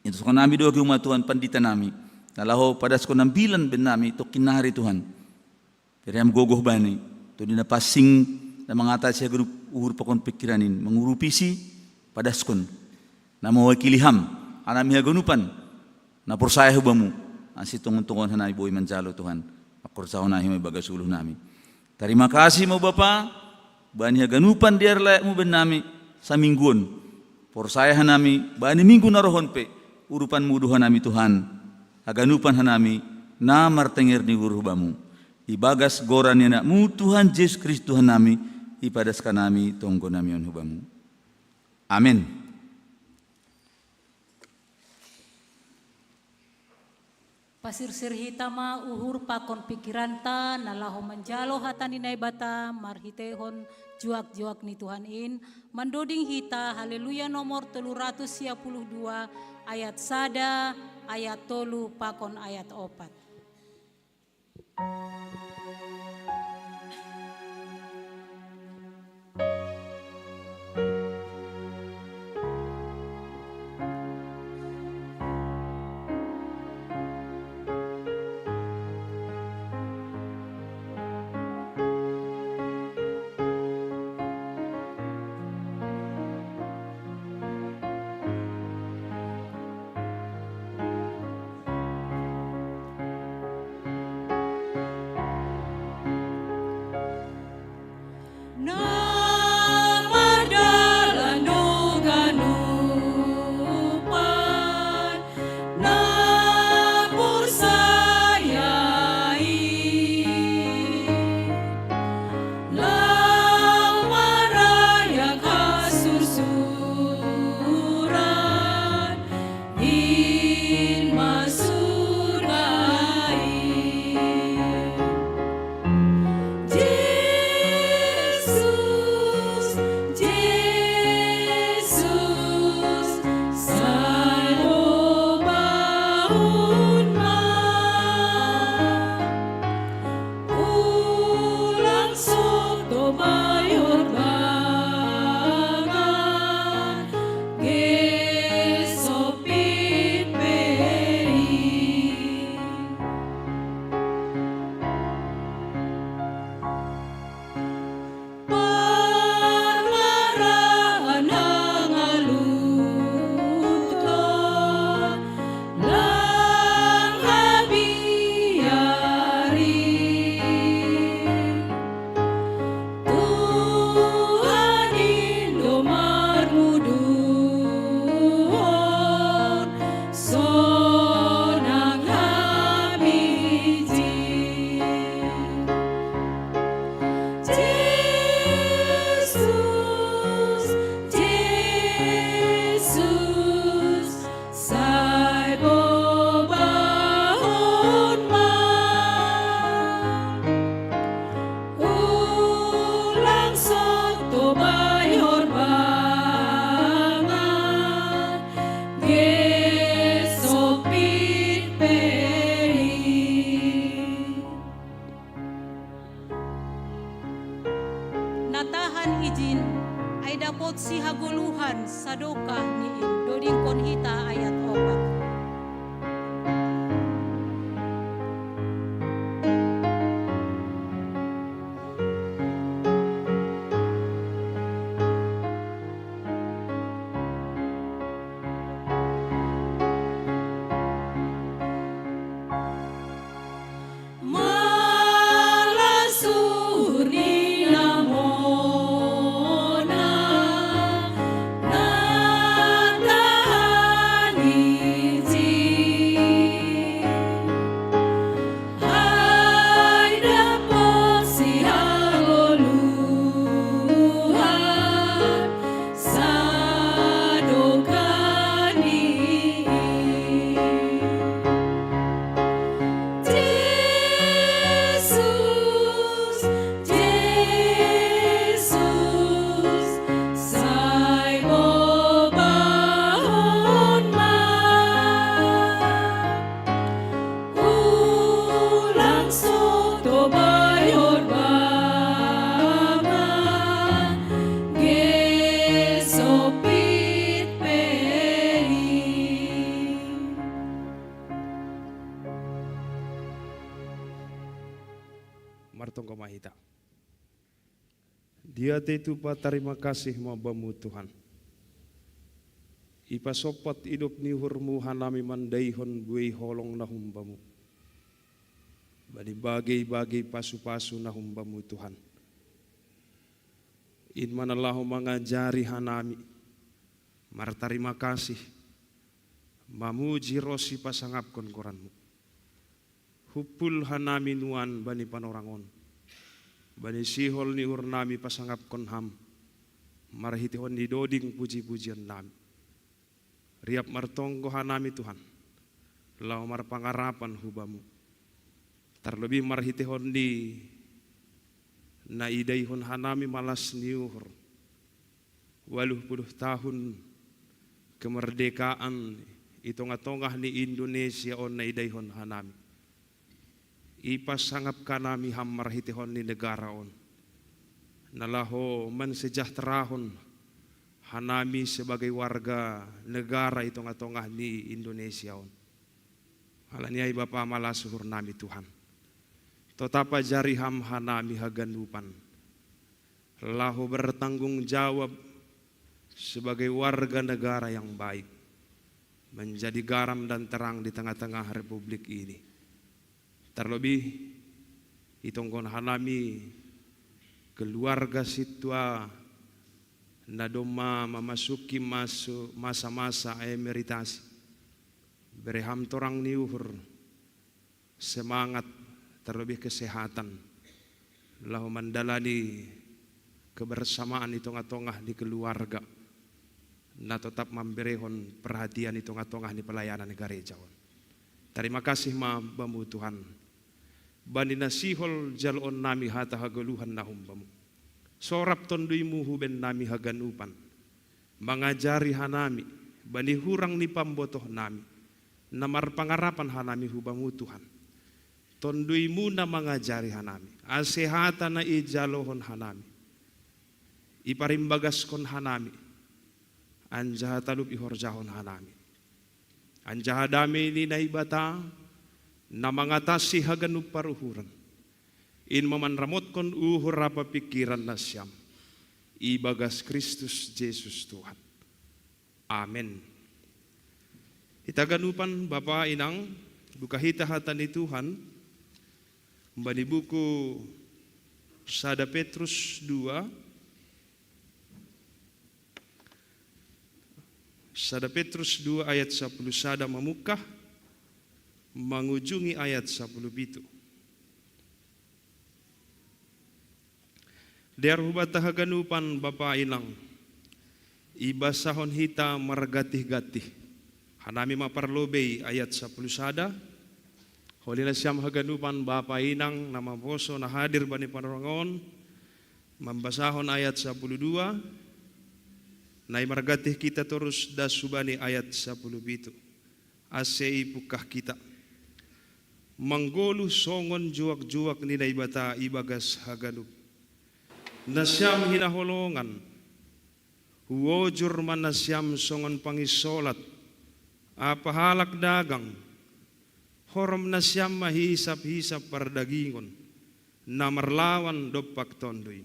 Ito sa nami do umat Tuhan pandita nami. Nalaho padas ko nambilan ben nami to kinahari Tuhan. Periam gogoh bani to di napasing na mga ata siya ganup uhur pakon pikiranin mangurupisi padas kon na mawakiliham anami ganupan na porsaya hubamu asi tungon-tungon hanay boy manjalo Tuhan akorsaw na himay bagasuluh nami. Terima kasih mo Bapa bani haganupan diar layak mo ben nami sa mingguon porsaya hanami bani minggu narohon pe urupan muduhan nami Tuhan haganupan hanami na martengir ni urubamu ibagas goran yana mu Tuhan Yesus Kristus Tuhan nami ipadaskan nami tonggo nami on hubamu. Amin. Pasir-sir hitama uhur pakon pikiranta nalaho manjalo hatani naibata marhitehon juak-juak ni Tuhan in mandoding hita haleluya nomor 352 ayat sada ayat tolu pakon ayat 4. Natahan izin ay dapot si haguluhan sa dokah niin doding konhita ayat 4. Martong kamahita. Dia itu pa terima kasih mabamu Tuhan. Ipa sopat hidup ni hurmu hanami mandaihon buai holong nahumbamu. Bani bagai-bagai pasu-pasu nahumbamu Tuhan. In manalahu mengajari hanami. Mar terima kasih. Mamuji rosi pasangapkon koranmu. Hupul hanami nuan bani panorangon. Bani sihol ni urnami pasangapkon ham. Marhitihon di doding puji-pujian nami. Riap martonggo hanami Tuhan. Lau mar pangarapan hubamu. Terlebih marhitihon di na idaihon hanami malas niuhur. 80 tahun kemerdekaan itonga-tongah ni Indonesia on na idaihon hanami. Ipasangap kanami ham marhitihon ni negara on. Nalaho mensejahterahon hanami sebagai warga negara itonga-tongah ni Indonesia on. Halaniai Bapa malasuhur nami Tuhan. Totapa jari ham hanami hagandupan. Lahu bertanggung jawab sebagai warga negara yang baik. Menjadi garam dan terang di tengah-tengah republik ini. Terlebih itongkon hanami keluarga sitwa nadoma memasuki masa-masa emeritasi. Bereham torang niuhur semangat terlebih kesehatan. Lahu mandalani kebersamaan di tengah-tengah di keluarga. Na tetap memberehon perhatian di tengah-tengah di pelayanan gereja. Terima kasih mabamu Tuhan. Bani nasihol jalon nami hata hagaluhan nahumbamu. Sorap tonduimu huben nami haganupan. Mengajari hanami. Bani hurang ni pambotoh nami. Namar pangarapan hanami hubamu Tuhan. Tonduimu na mengajari hanami. Asehata na ijalohon hanami. iparimbagas kon hanami, anjaha talup ihorjahon hanami. Anjaha dami ni naibata, na mangatasi haganup paruhuran, in mamanramot kon uhur apa pikiran na siyam, ibagas Kristus Jesus Tuhan. Amen. Itaganupan Bapa Inang, bukahita hata ni Tuhan, mbani buku Sada Petrus 2, Sada Petrus 2 ayat 10 sada memukah mengunjungi ayat 10 itu. Der hubata haganupan Bapa Inang, ibasahon hita margatih-gatih. Hanami maparlobei ayat 10 sada. Holila siam haganupan Bapa Inang nama boso na hadir bani panorangon, membasahon ayat 12. Nai margatih kita terus dasubani ayat 10 itu. Asei pukah kita. Manggolu songon juak-juak ni naibata ibagas haganup. Nasyam hinaholongan. Huwojur man nasyam songon pangisolat. Apahalak dagang. Horom nasyam mahisap-hisap pardagingon. Namarlawan dopak tondoi.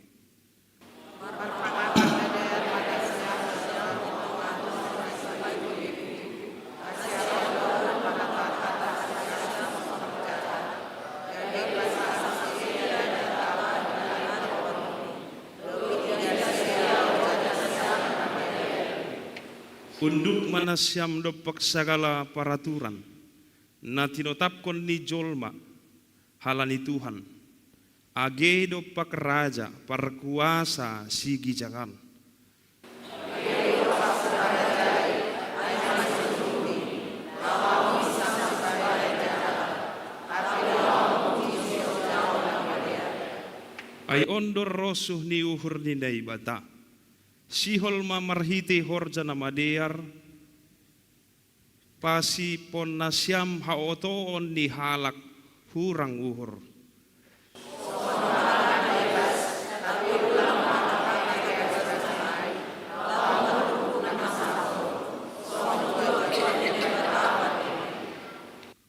Unduk manasyam dopak segala peraturan na tinotapkon ni jolma halani Tuhan age dopak raja perkuasa sigi jangan ay ondor rosuh ni uhur ni naibata sihol mamarhiti horja na madear pasi pon nasyam haotoon ni halak hurang uhur.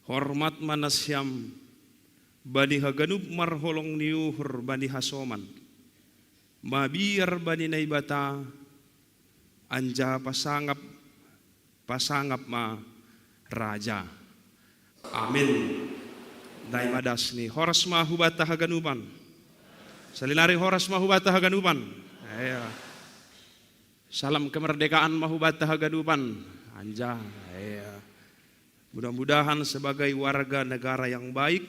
Hormat manasyam bani haganup marholong ni uhur bani hasoman. Mabiar bani naibata anja pasangap ma raja. Amin. Dai madas ni horas mahubata haganupan. Salinari horas mahubata haganupan. Ayo. Salam kemerdekaan mahubata haganupan. Anja. Ayo. Mudah-mudahan sebagai warga negara yang baik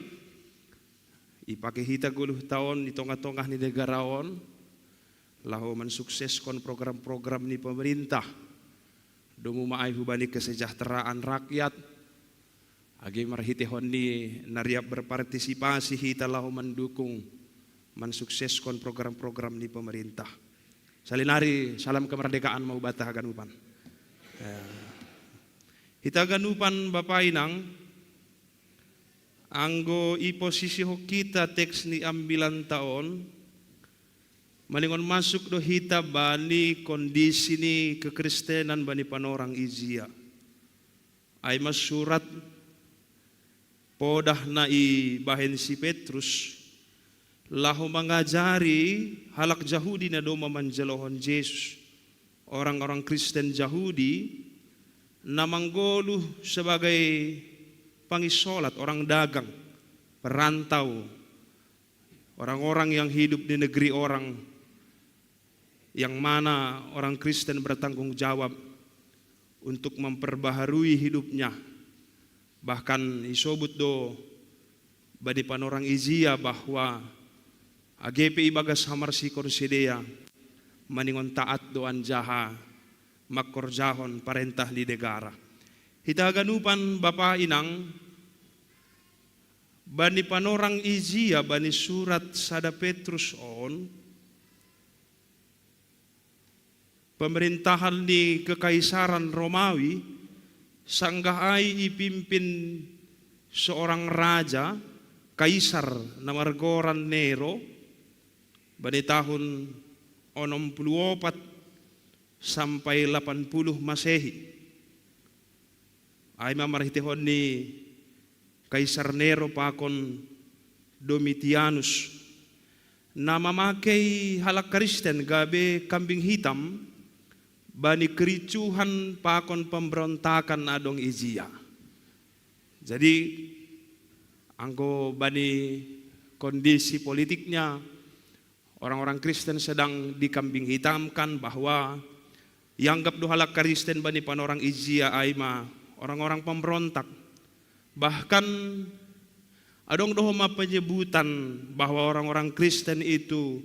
ipake hita 10 tahun di tengah-tengah ni negaraon lahu mensukseskan program-program ni pemerintah dungu maai hubani kesejahteraan rakyat agi marhiti honni nariap berpartisipasi hita lahu mendukung mensukseskan program-program ni pemerintah. Salinari salam kemerdekaan mau batah ganupan. Hita ganupan Bapa Inang anggo i posisi kita teks ni ambilan tahun malingon masuk do hita bani kondisi ni kekristenan bani panorang izia. Ay masurat podah na i bahen si Petrus lahu mengajari halak Yahudi na do mamanjalohon Yesus. Orang-orang Kristen Yahudi na manggoluh sebagai pangisolat, orang dagang, perantau, orang-orang yang hidup di negeri orang yang mana orang Kristen bertanggung jawab untuk memperbaharui hidupnya. Bahkan isobut do badi panorang izia bahwa AGP ibagas hamarsi korsidea maningon taat doan jaha makorjahon parentah di negara. Hita ganupan Bapa Inang bani panorang izia bani surat Sada Petrus on pemerintahan di Kekaisaran Romawi sanggah ai ipimpin seorang raja kaisar namargoran Nero pada tahun 64 sampai 80 Masehi. Ay mamarhitihon ni Kaisar Nero pakon Domitianus na mamakai halak Kristen gabe kambing hitam bani kericuhan pakon pemberontakan adong Izia. Jadi anggo bani kondisi politiknya orang-orang Kristen sedang dikambing hitamkan bahwa yang anggap halak Kristen bani panorang Izia aima orang-orang pemberontak. Bahkan adong dohoma penyebutan bahwa orang-orang Kristen itu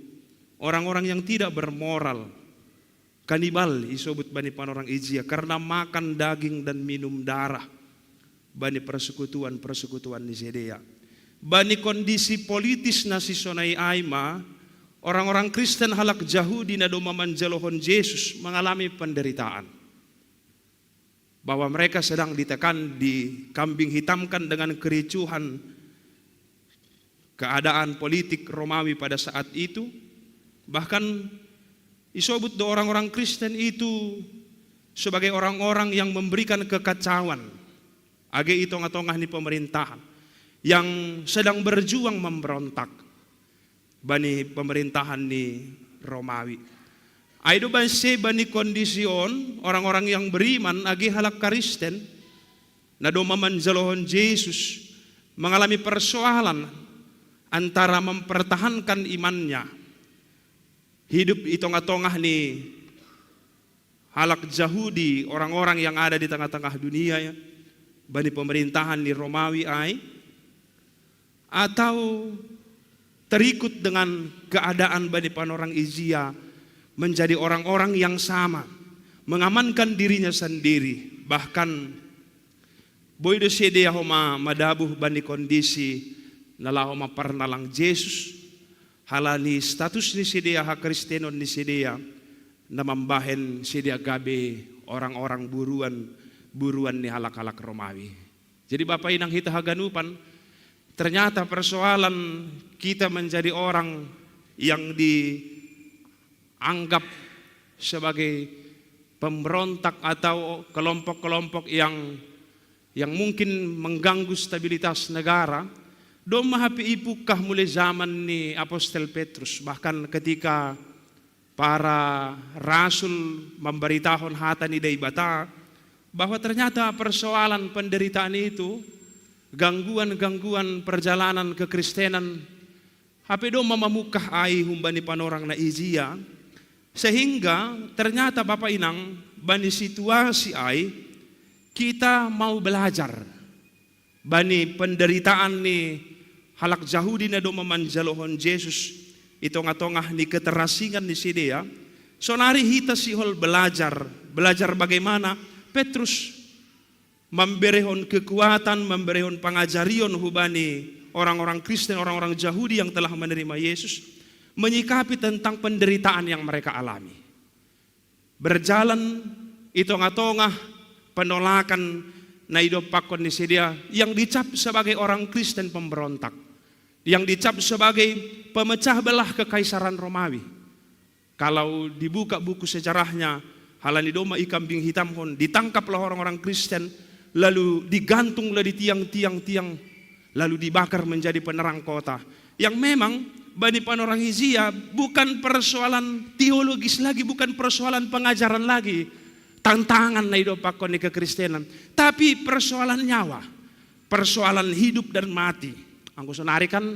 orang-orang yang tidak bermoral, kanibal isobut bani panorang Izia karena makan daging dan minum darah bani persekutuan di Sedea. Bani kondisi politis nasi sonai aima orang-orang Kristen halak Yahudi na doma manjalohon Yesus mengalami penderitaan. Bahwa mereka sedang ditekan, dikambing hitamkan dengan kericuhan keadaan politik Romawi pada saat itu. Bahkan isobut do orang-orang Kristen itu sebagai orang-orang yang memberikan kekacauan age itong-atongah ni pemerintahan yang sedang berjuang memberontak bani pemerintahan ni Romawi. Aido banse bani kondision orang-orang yang beriman agi halak Kristen na doma manjalohon Yesus mengalami persoalan antara mempertahankan imannya hidup itong-atongah ni halak Yahudi, orang-orang yang ada di tengah-tengah dunia ya, bani pemerintahan ni Romawi ai, atau terikut dengan keadaan bani panorang Izia menjadi orang-orang yang sama, mengamankan dirinya sendiri. Bahkan boydo sedea homa madabuh bani kondisi nalahoma parnalang Yesus halani status ni sedea ha Kristenon ni sedea na mambahen sedea gabe orang-orang buruan ni halak-halak Romawi. Jadi Bapak inang hita haganupan, ternyata persoalan kita menjadi orang yang dianggap sebagai pemberontak atau kelompok-kelompok yang mungkin mengganggu stabilitas negara. Doma hapi ipukah mulai zaman ni Apostel Petrus, bahkan ketika para rasul memberitahuan hata ni daibata bahwa ternyata persoalan penderitaan itu, gangguan-gangguan perjalanan kekristenan, hape doma mamukah ai humbani panorang na Izia, sehingga ternyata Bapak inang bani situasi ai kita mau belajar bani penderitaan ni halak Yahudi na doma manjalohon Yesus itong-atongah ni keterasingan ni sidea. Sonari hita sihol belajar bagaimana Petrus memberehon kekuatan, memberehon pengajarion hubani orang-orang Kristen, orang-orang Yahudi yang telah menerima Yesus, menyikapi tentang penderitaan yang mereka alami. Berjalan itong-atongah penolakan na hidup pakon ni sidea yang dicap sebagai orang Kristen pemberontak, yang dicap sebagai pemecah belah kekaisaran Romawi. Kalau dibuka buku sejarahnya, halani doma ikambing hitam hon, ditangkaplah orang-orang Kristen, lalu digantunglah di tiang-tiang, lalu dibakar menjadi penerang kota. Yang memang bani panorang Izia bukan persoalan teologis lagi, bukan persoalan pengajaran lagi, tantangan na hidup pakon ni kekristenan, tapi persoalan nyawa, persoalan hidup dan mati. Angko sonari kan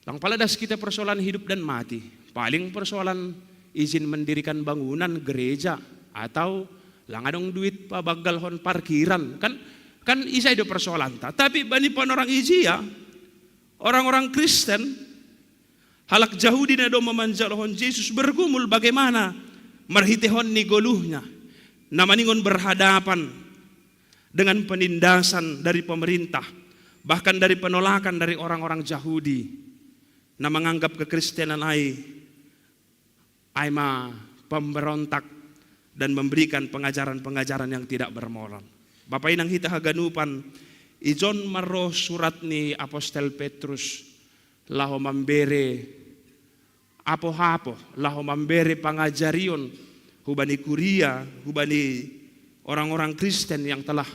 lang paladas kita persoalan hidup dan mati. Paling persoalan izin mendirikan bangunan gereja atau lang adong duit pa bagalhon parkiran, kan isa itu persoalan ta. Tapi bani panorang Izia, orang-orang Kristen halak Yahudi na do memanjalohon Yesus bergumul bagaimana marhitehon ni goluhnya na maningon berhadapan dengan penindasan dari pemerintah, bahkan dari penolakan dari orang-orang Yahudi na menganggap kekristenan ai ma pemberontak dan memberikan pengajaran-pengajaran yang tidak bermoral. Bapak inang hita haganupan, ijon maro surat ni Apostel Petrus laho mambere apo-apo lahu memberi pangajarion hubani kuria, hubani orang-orang Kristen yang telah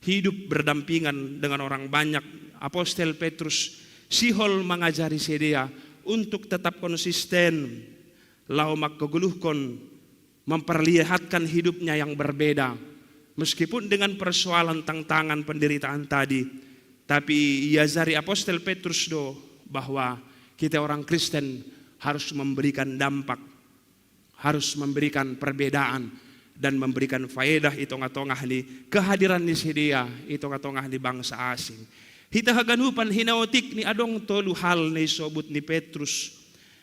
hidup berdampingan dengan orang banyak. Apostel Petrus sihol mengajari sedia untuk tetap konsisten lau makaguluhkon memperlihatkan hidupnya yang berbeda meskipun dengan persoalan tantangan penderitaan tadi, tapi iazari Apostel Petrus do bahwa kita orang Kristen harus memberikan dampak, harus memberikan perbedaan dan memberikan faedah itu ngatongah ni kehadiran ni sedia itu ngatongah ni bangsa asing. Hita haganupan hinaotik ni adong tolu hal ni sobut ni Petrus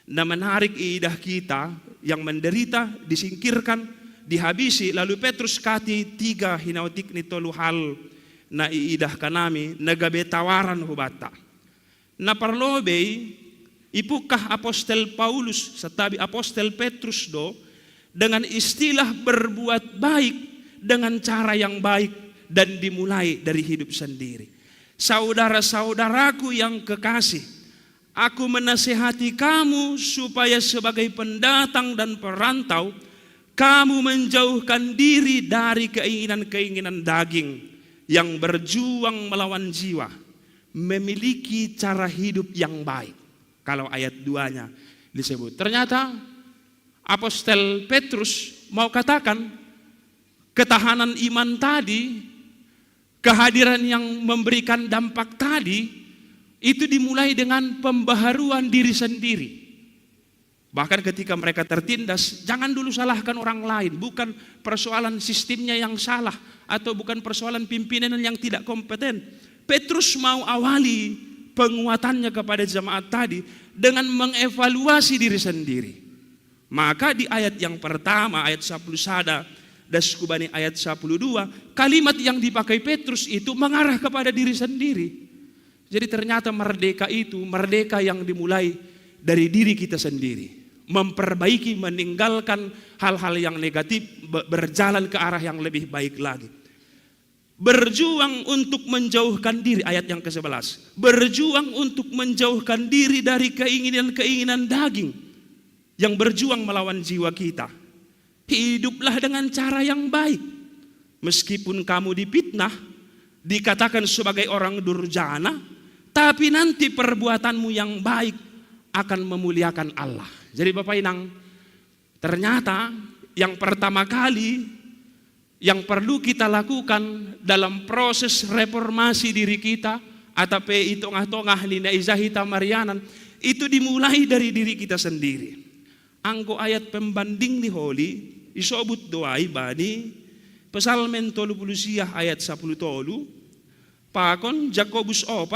na menarik iidah kita yang menderita, disingkirkan, dihabisi. Lalu Petrus kati 3 hinaotik ni tolu hal na iidah kanami nagabe tawaran hubata. Na parlobey ipukah Apostel Paulus satabi Apostel Petrus do dengan istilah berbuat baik dengan cara yang baik dan dimulai dari hidup sendiri. Saudara-saudaraku yang kekasih, aku menasihati kamu supaya sebagai pendatang dan perantau, kamu menjauhkan diri dari keinginan-keinginan daging yang berjuang melawan jiwa, memiliki cara hidup yang baik. Kalau ayat 2-nya disebut. Ternyata Apostel Petrus mau katakan ketahanan iman tadi, kehadiran yang memberikan dampak tadi, itu dimulai dengan pembaharuan diri sendiri. Bahkan ketika mereka tertindas, jangan dulu salahkan orang lain. Bukan persoalan sistemnya yang salah, atau bukan persoalan pimpinan yang tidak kompeten. Petrus mau awali penguatannya kepada jemaat tadi dengan mengevaluasi diri sendiri. Maka di ayat yang pertama, ayat 11 Daskubani ayat 12, kalimat yang dipakai Petrus itu mengarah kepada diri sendiri. Jadi ternyata merdeka itu merdeka yang dimulai dari diri kita sendiri. Memperbaiki, meninggalkan hal-hal yang negatif, berjalan ke arah yang lebih baik lagi. Berjuang untuk menjauhkan diri, ayat yang ke-11. Berjuang untuk menjauhkan diri dari keinginan-keinginan daging yang berjuang melawan jiwa kita. Hiduplah dengan cara yang baik. Meskipun kamu dipitnah, dikatakan sebagai orang durjana, tapi nanti perbuatanmu yang baik akan memuliakan Allah. Jadi Bapak Inang, ternyata yang pertama kali yang perlu kita lakukan dalam proses reformasi diri kita, atau itongah-tongah nina izahita marianan, itu dimulai dari diri kita sendiri. Angko ayat pembanding ni Holy isobut doai bani Psalmen 30 ayat 10 tolu pakon Jakobus 4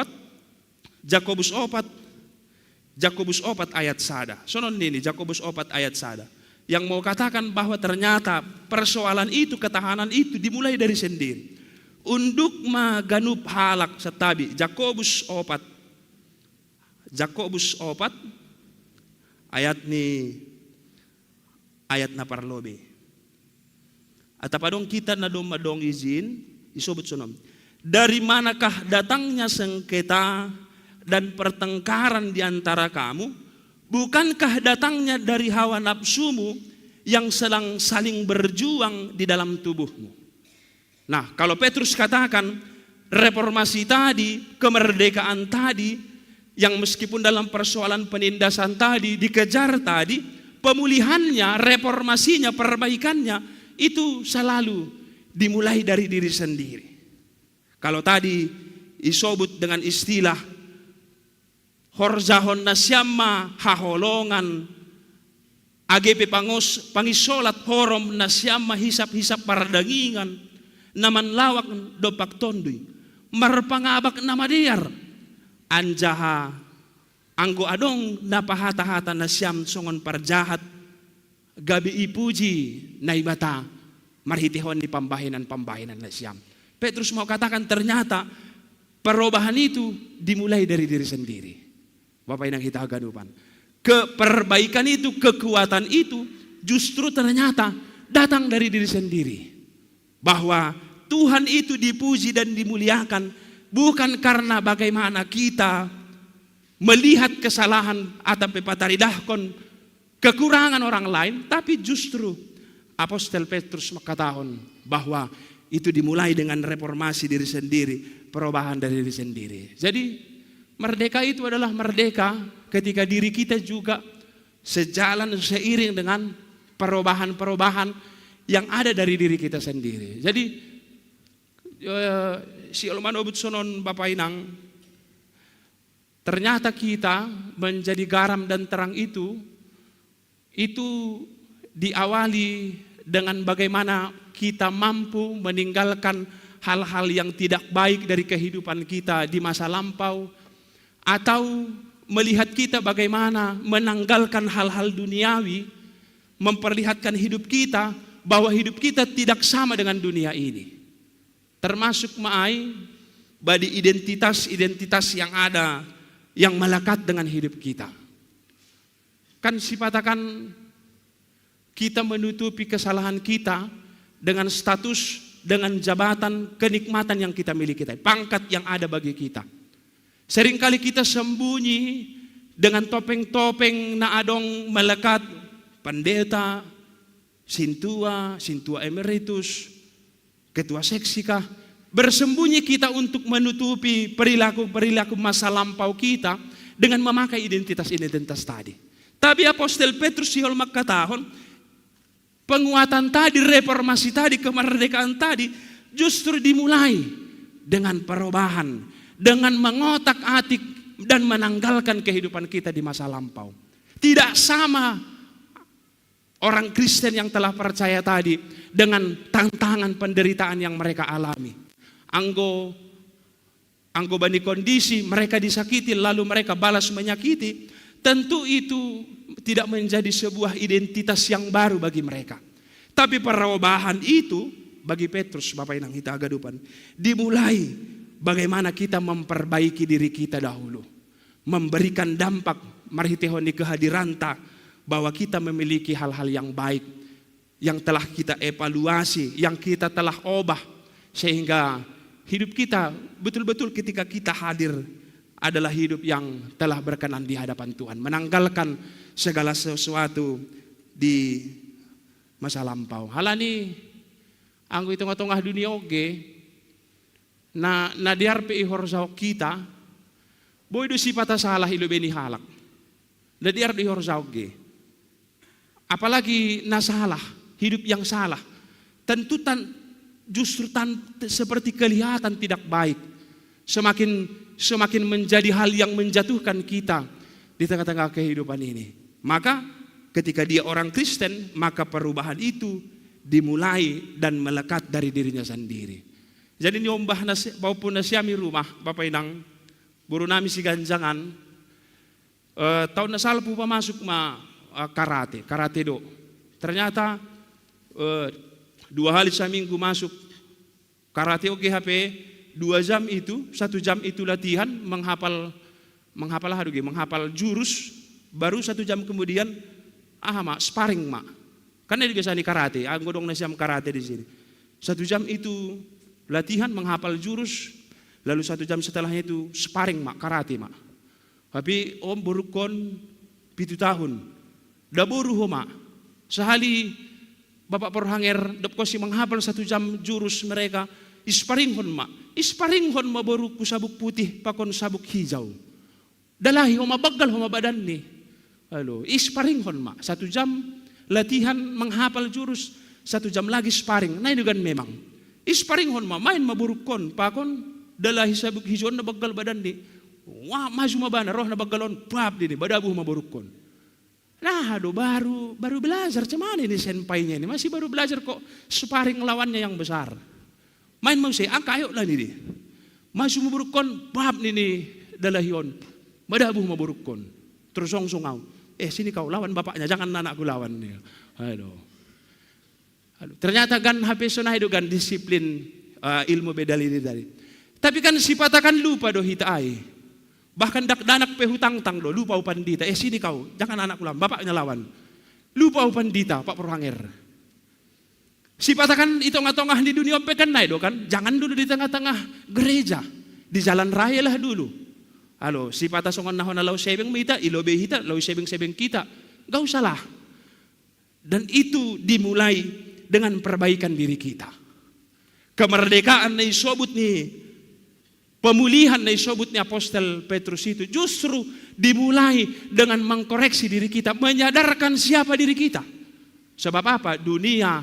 ayat sada. Sonon ini Jakobus 4 ayat sada yang mau katakan bahwa ternyata persoalan itu, ketahanan itu dimulai dari sendiri. Unduk maganup halak setabi Jakobus 4 ayat ni ayat na parlobe. Atapadong kita na domadong izin isobut sonom. Dari manakah datangnya sengketa dan pertengkaran di antara kamu? Bukankah datangnya dari hawa nafsumu yang sedang saling berjuang di dalam tubuhmu? Nah, kalau Petrus katakan reformasi tadi, kemerdekaan tadi, yang meskipun dalam persoalan penindasan tadi, dikejar tadi, pemulihannya, reformasinya, perbaikannya, itu selalu dimulai dari diri sendiri. Kalau tadi isobut dengan istilah horzahon nasyamma haholongan AGP pangisolat horom nasyamma hisap-hisap paradangingan naman lawak dopak tondui marpangabak namadiar anjaha anggo adong napahata-hata nasyam songon parjahat gabi ipuji naibata marhitihon di pambahinan na siyam. Petrus mau katakan ternyata perubahan itu dimulai dari diri sendiri. Bapak yang kita agadupan. Keperbaikan itu, kekuatan itu justru ternyata datang dari diri sendiri. Bahwa Tuhan itu dipuji dan dimuliakan bukan karena bagaimana kita melihat kesalahan atau pepataridahkon kekurangan orang lain, tapi justru Apostel Petrus mengatakan bahwa itu dimulai dengan reformasi diri sendiri, perubahan dari diri sendiri. Jadi merdeka itu adalah merdeka ketika diri kita juga sejalan seiring dengan perubahan-perubahan yang ada dari diri kita sendiri. Jadi si Olman Obut Sonon Bapak Inang, ternyata kita menjadi garam dan terang itu diawali dengan bagaimana kita mampu meninggalkan hal-hal yang tidak baik dari kehidupan kita di masa lampau, atau melihat kita bagaimana menanggalkan hal-hal duniawi, memperlihatkan hidup kita bahwa hidup kita tidak sama dengan dunia ini. Termasuk badi identitas-identitas yang ada yang melekat dengan hidup kita. Kan sifatakan kita menutupi kesalahan kita dengan status, dengan jabatan, kenikmatan yang kita miliki, pangkat yang ada bagi kita. Seringkali kita sembunyi dengan topeng-topeng na adong melekat, pendeta, sintua emeritus, ketua seksikah. Bersembunyi kita untuk menutupi perilaku-perilaku masa lampau kita dengan memakai identitas-identitas tadi. Tapi Apostel Petrus siol makatahon, penguatan tadi, reformasi tadi, kemerdekaan tadi justru dimulai dengan perubahan, dengan mengotak-atik dan menanggalkan kehidupan kita di masa lampau. Tidak sama orang Kristen yang telah percaya tadi dengan tantangan penderitaan yang mereka alami. Anggo bani kondisi mereka disakiti lalu mereka balas menyakiti, tentu itu tidak menjadi sebuah identitas yang baru bagi mereka. Tapi perubahan itu bagi Petrus, Bapak Inang Hita Agadupan, dimulai bagaimana kita memperbaiki diri kita dahulu, memberikan dampak marhitehoni kehadiranta, bahwa kita memiliki hal-hal yang baik yang telah kita evaluasi, yang kita telah ubah, sehingga hidup kita betul-betul ketika kita hadir adalah hidup yang telah berkenan di hadapan Tuhan, menanggalkan segala sesuatu di masa lampau. Halani anggo itu tengah dunia oge na diarpe ihorzau kita boy do sifata salah ilo beni halak. Na diar di ihorzau ge. Apalagi nasalah, hidup yang salah. Tentu justru seperti kelihatan tidak baik. Semakin menjadi hal yang menjatuhkan kita di tengah-tengah kehidupan ini. Maka ketika dia orang Kristen, maka perubahan itu dimulai dan melekat dari dirinya sendiri. Jadi nyombah maupun nasiami rumah, Bapak Inang, buru nami si ganjangan, tahun nasal pupa masuk karate do. Ternyata 2 hari seminggu masuk karate OGHP, 2 jam itu, 1 jam itu latihan menghafal jurus, baru 1 jam kemudian sparring karena digesani karate, anggodong nasiam karate di sini. 1 jam itu latihan menghafal jurus, lalu 1 jam setelahnya itu sparring karate Tapi om burukon 7 tahun. Daburu homa. Sehali Bapak Porhanger dapkosi menghafal 1 jam jurus mereka. Isparing hon baru ku sabuk putih pakon sabuk hijau. Dalahi homa bagal homa badan ni. Halo, isparing hon 1 jam latihan menghafal jurus, 1 jam lagi sparring. Nah itu kan memang. Isparing hon main maburukon pakon dalahi sabuk hijau na bagal badan ni. Wah maju mabana roh na bagalon bab dini badabuh maburukon. Nah baru belajar cuman ini senpainya ini masih baru belajar kok sparring lawannya yang besar. Main mau saya angka ayo lah ini. Maju maburukon bab nini dalahion badabuh maburukon. Terus song-songau. Sini kau lawan bapaknya, jangan anakku lawan. Aduh. Ternyata kan HP sonah itu kan disiplin ilmu bedal ini tadi. Tapi kan sifatakan lupa do hita ai. Bahkan danak pehutang-tang do lupa upandita. Sini kau, jangan anakku lawan, bapaknya lawan. Lupa upandita, Pak Porhanger. Sifatakan itu tengah-tengah di dunia pekan naik do kan. Jangan dulu di tengah-tengah gereja. Di jalan raya lah dulu. Halo, sipata songon nahon na law sebeng mita, ilobe hita, law sebeng kita. gak usahlah. Dan itu dimulai dengan perbaikan diri kita. Kemerdekaan na isobut ni, pemulihan na isobut ni Apostel Petrus itu justru dimulai dengan mengkoreksi diri kita, menyadarkan siapa diri kita. Sebab apa? Dunia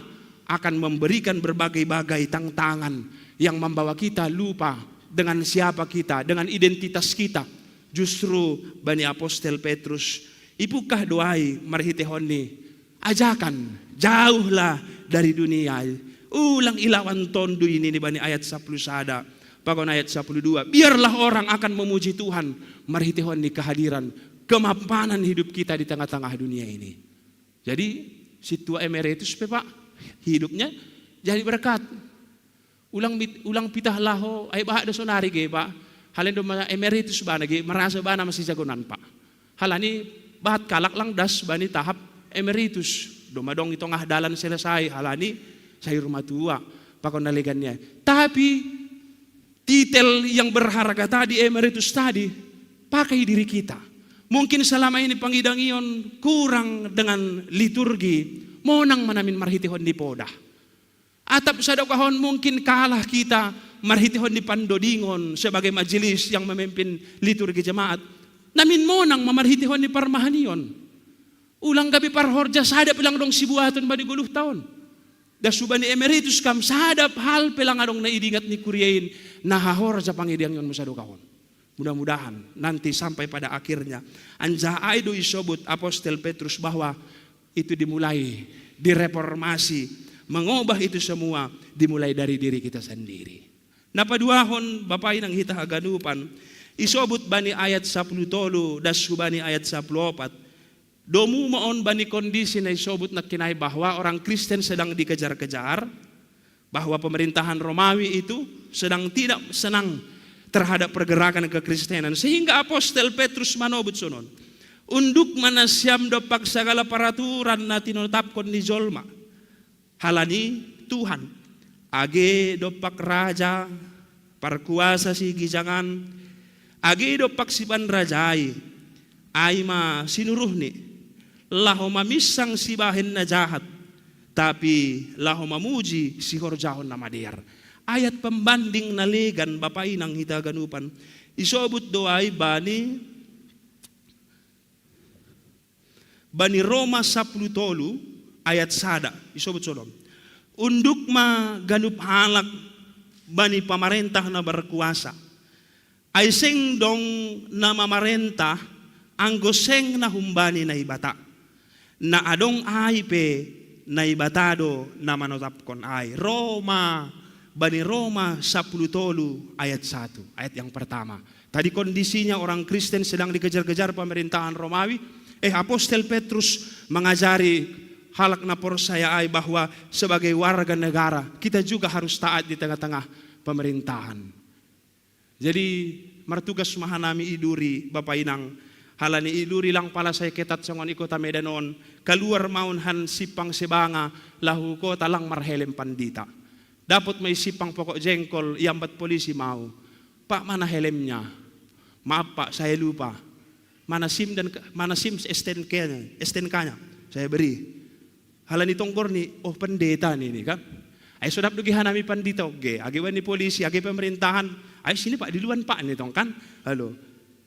akan memberikan berbagai-bagai tantangan yang membawa kita lupa dengan siapa kita, dengan identitas kita. Justru Bani Apostel Petrus, ipukah doai marhitehon ni, ajakan jauhlah dari dunia. Ulang ilawan tondu ini di Bani ayat 10 sada. Pakon ayat 12. Biarlah orang akan memuji Tuhan marhitehon ni kehadiran, kemapanan hidup kita di tengah-tengah dunia ini. Jadi si tua emeritus Pak, hidupnya jadi berkat. Ulang pitah laho ay bahak da sonari ge Pak. Halen do emeritus bana ge merasa bana masih jagonan Pak. Halani bahat kalak lang das bani tahap emeritus. Domadong itu ngah dalan selesai halani saya rumah tua pakon nalegannya. Tapi titel yang berharga tadi emeritus tadi pakai diri kita. Mungkin selama ini pangidangion kurang dengan liturgi, monang manamin marhitihon di podah. Atap sadokahon mungkin kalah kita marhitihon di pandodingon sebagai majelis yang memimpin liturgi jemaat. Namin monang mamarhitihon di parmahanion. Ulang gabi parhorja sadap ilang dong sibuaton bani 10 tahun. Dasubani emeritus kam sadap hal pelang adong na idingat ni kuryain nahahorja pangidangion masadokahon. Mudah-mudahan nanti sampai pada akhirnya anja aido isobut Apostel Petrus bahwa itu dimulai direformasi, mengubah itu semua dimulai dari diri kita sendiri. Napaduahon Bapak inang hita haganupan isobut bani ayat 10 tolu das bani ayat 14. Domu maon bani kondisi na isobut na kinay bahwa orang Kristen sedang dikejar-kejar, bahwa pemerintahan Romawi itu sedang tidak senang terhadap pergerakan kekristenan, sehingga Apostel Petrus manobut sonon unduk manasyam dopak segala peraturan na tinutapkon ni jolma halani Tuhan age dopak raja parkuasa si gijangan age dopak si panrajai ay ma sinuruh ni laho mamisang si bahin na jahat tapi laho mamuji si horjahon na madiar. Ayat pembanding naligan Bapak inang hitaganupan isobut doay bani Roma 10 tolu ayat sada isobut solom unduk ma ganup halak bani pamarentah na berkuasa ay seng dong na mamarentah anggoseng na humbani na ibata na adong ay pe na ibatado na manotapkon ay Bani Roma 10 tolu ayat 1, ayat yang pertama. Tadi kondisinya orang Kristen sedang dikejar-kejar pemerintahan Romawi. Apostel Petrus mengajari halak na persayaan bahwa sebagai warga negara kita juga harus taat di tengah-tengah pemerintahan. Jadi martugas mahanami iduri Bapak inang halani iduri lang pala saya ketat sangon ikota Medanon keluar maunhan sipang sebanga lahu kota lang marhelem pandita. Dapat may sipang pokok jengkol, iambat polisi mau. Pak, mana helmnya? Maaf Pak, saya lupa. Mana SIM STNK-nya? Saya beri. Halan itong korni, pendeta ini kan. Ay sodap dugi hanami pandita, oke. Agiwan ni polisi, agi pemerintahan. Ay sini Pak, di luan Pak nitong kan. Halo.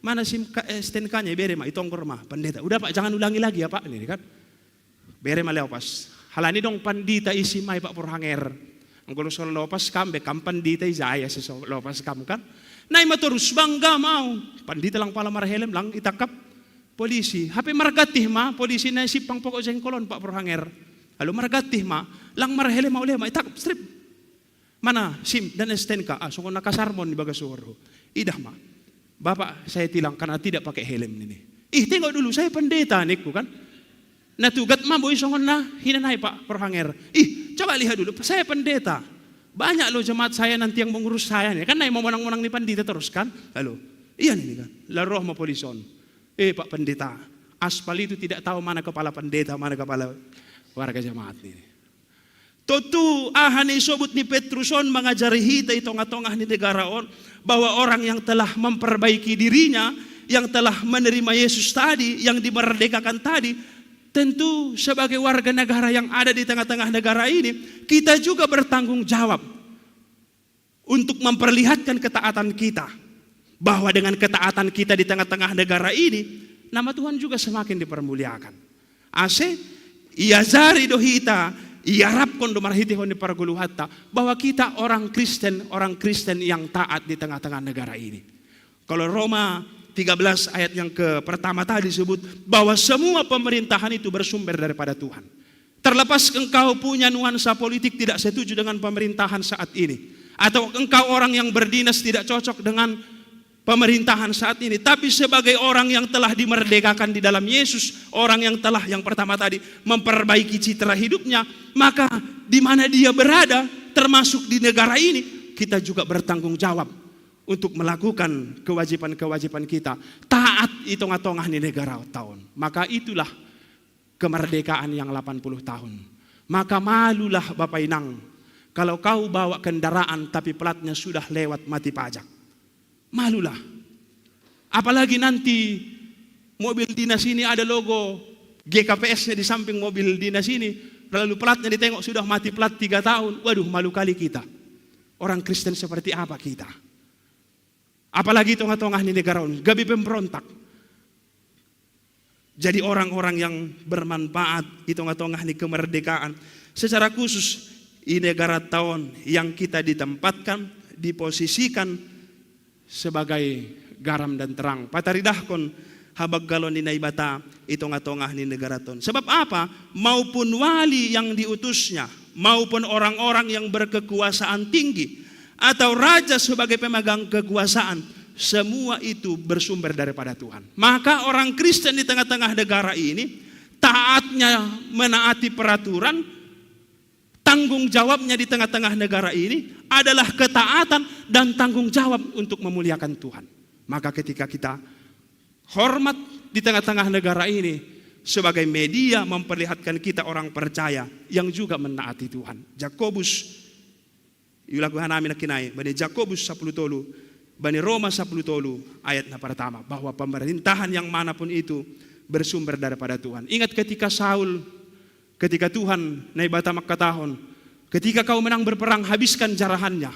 Mana SIM STNK-nya? Bere ma, itong korma, pendeta. Udah Pak, jangan ulangi lagi ya Pak ini kan. Bere ma leopas. Halani dong pandita isi mai Pak Purhanger. Ang gulo sa lopas kam, bekam pandita izaya sa lopas kam kan. Nay maturus bangga mau. Pandita lang pala marhelem lang itakap polisi. Hape margatih ma, polisi na sipang pokok jengkolon Pak Purhanger. Halo margatih ma, lang marhelem ma uleh ma itakap strip. Mana SIM dan STNK? So kung nakasarmon di Bagasuro. Idah ma. Bapak saya tilang karena tidak pakai helm ini. Tengok dulu saya pendeta niku kan. Natugat maboy songon na hinanay Pak Purhanger. Coba lihat dulu, saya pendeta. Banyak loh jemaat saya nanti yang mengurus saya nih. Kan naik mau menang-menang nih pendeta terus kan. Halo, iya nih kan. La roh ma polison. Pak pendeta, aspal itu tidak tahu mana kepala pendeta, mana kepala warga jemaat ini. Totu ahani sobut ni Petruson mengajari hita itong-atongah ni negaraon bahwa orang yang telah memperbaiki dirinya, yang telah menerima Yesus tadi, yang dimerdekakan tadi, tentu sebagai warga negara yang ada di tengah-tengah negara ini, kita juga bertanggung jawab untuk memperlihatkan ketaatan kita. Bahwa dengan ketaatan kita di tengah-tengah negara ini, nama Tuhan juga semakin dipermuliakan. Ase, ia zari dohita, ia rapkon do marhiti honi parguluhatta, bahwa kita orang Kristen yang taat di tengah-tengah negara ini. Kalau Roma 13 ayat yang pertama tadi disebut bahwa semua pemerintahan itu bersumber daripada Tuhan. Terlepas engkau punya nuansa politik tidak setuju dengan pemerintahan saat ini, atau engkau orang yang berdinas tidak cocok dengan pemerintahan saat ini, tapi sebagai orang yang telah dimerdekakan di dalam Yesus, orang yang telah yang pertama tadi memperbaiki citra hidupnya, maka di mana dia berada termasuk di negara ini, kita juga bertanggung jawab untuk melakukan kewajiban-kewajiban kita. Taat hitung-hitungah di negara tahun. Maka itulah kemerdekaan yang 80 tahun. Maka malulah Bapak Inang kalau kau bawa kendaraan tapi platnya sudah lewat mati pajak. Malulah. Apalagi nanti mobil dinas ini ada logo GKPS-nya di samping mobil dinas ini, lalu platnya ditengok sudah mati plat 3 tahun. Waduh, malu kali kita. Orang Kristen seperti apa kita? Apalagi tengah-tengah di negara ini, gabi pemberontak. Jadi orang-orang yang bermanfaat di tengah-tengah di kemerdekaan. Secara khusus di negara tahun yang kita ditempatkan, diposisikan sebagai garam dan terang. Pataridahkon habag galon di naibata di tengah-tengah di negara tahun. Sebab apa? Maupun wali yang diutusnya, maupun orang-orang yang berkekuasaan tinggi, atau raja sebagai pemegang kekuasaan, semua itu bersumber daripada Tuhan. Maka orang Kristen di tengah-tengah negara ini, taatnya menaati peraturan, tanggung jawabnya di tengah-tengah negara ini adalah ketaatan dan tanggung jawab untuk memuliakan Tuhan. Maka ketika kita hormat di tengah-tengah negara ini, sebagai media memperlihatkan kita orang percaya yang juga menaati Tuhan. Jakobus Yulaguhan amin kinai, bani Jakobus 10 tolu, bani Roma 10 tolu, ayat pertama, bahwa pemerintahan yang manapun itu bersumber daripada Tuhan. Ingat ketika Saul, ketika Tuhan naibata makatahon, ketika kau menang berperang, habiskan jarahannya,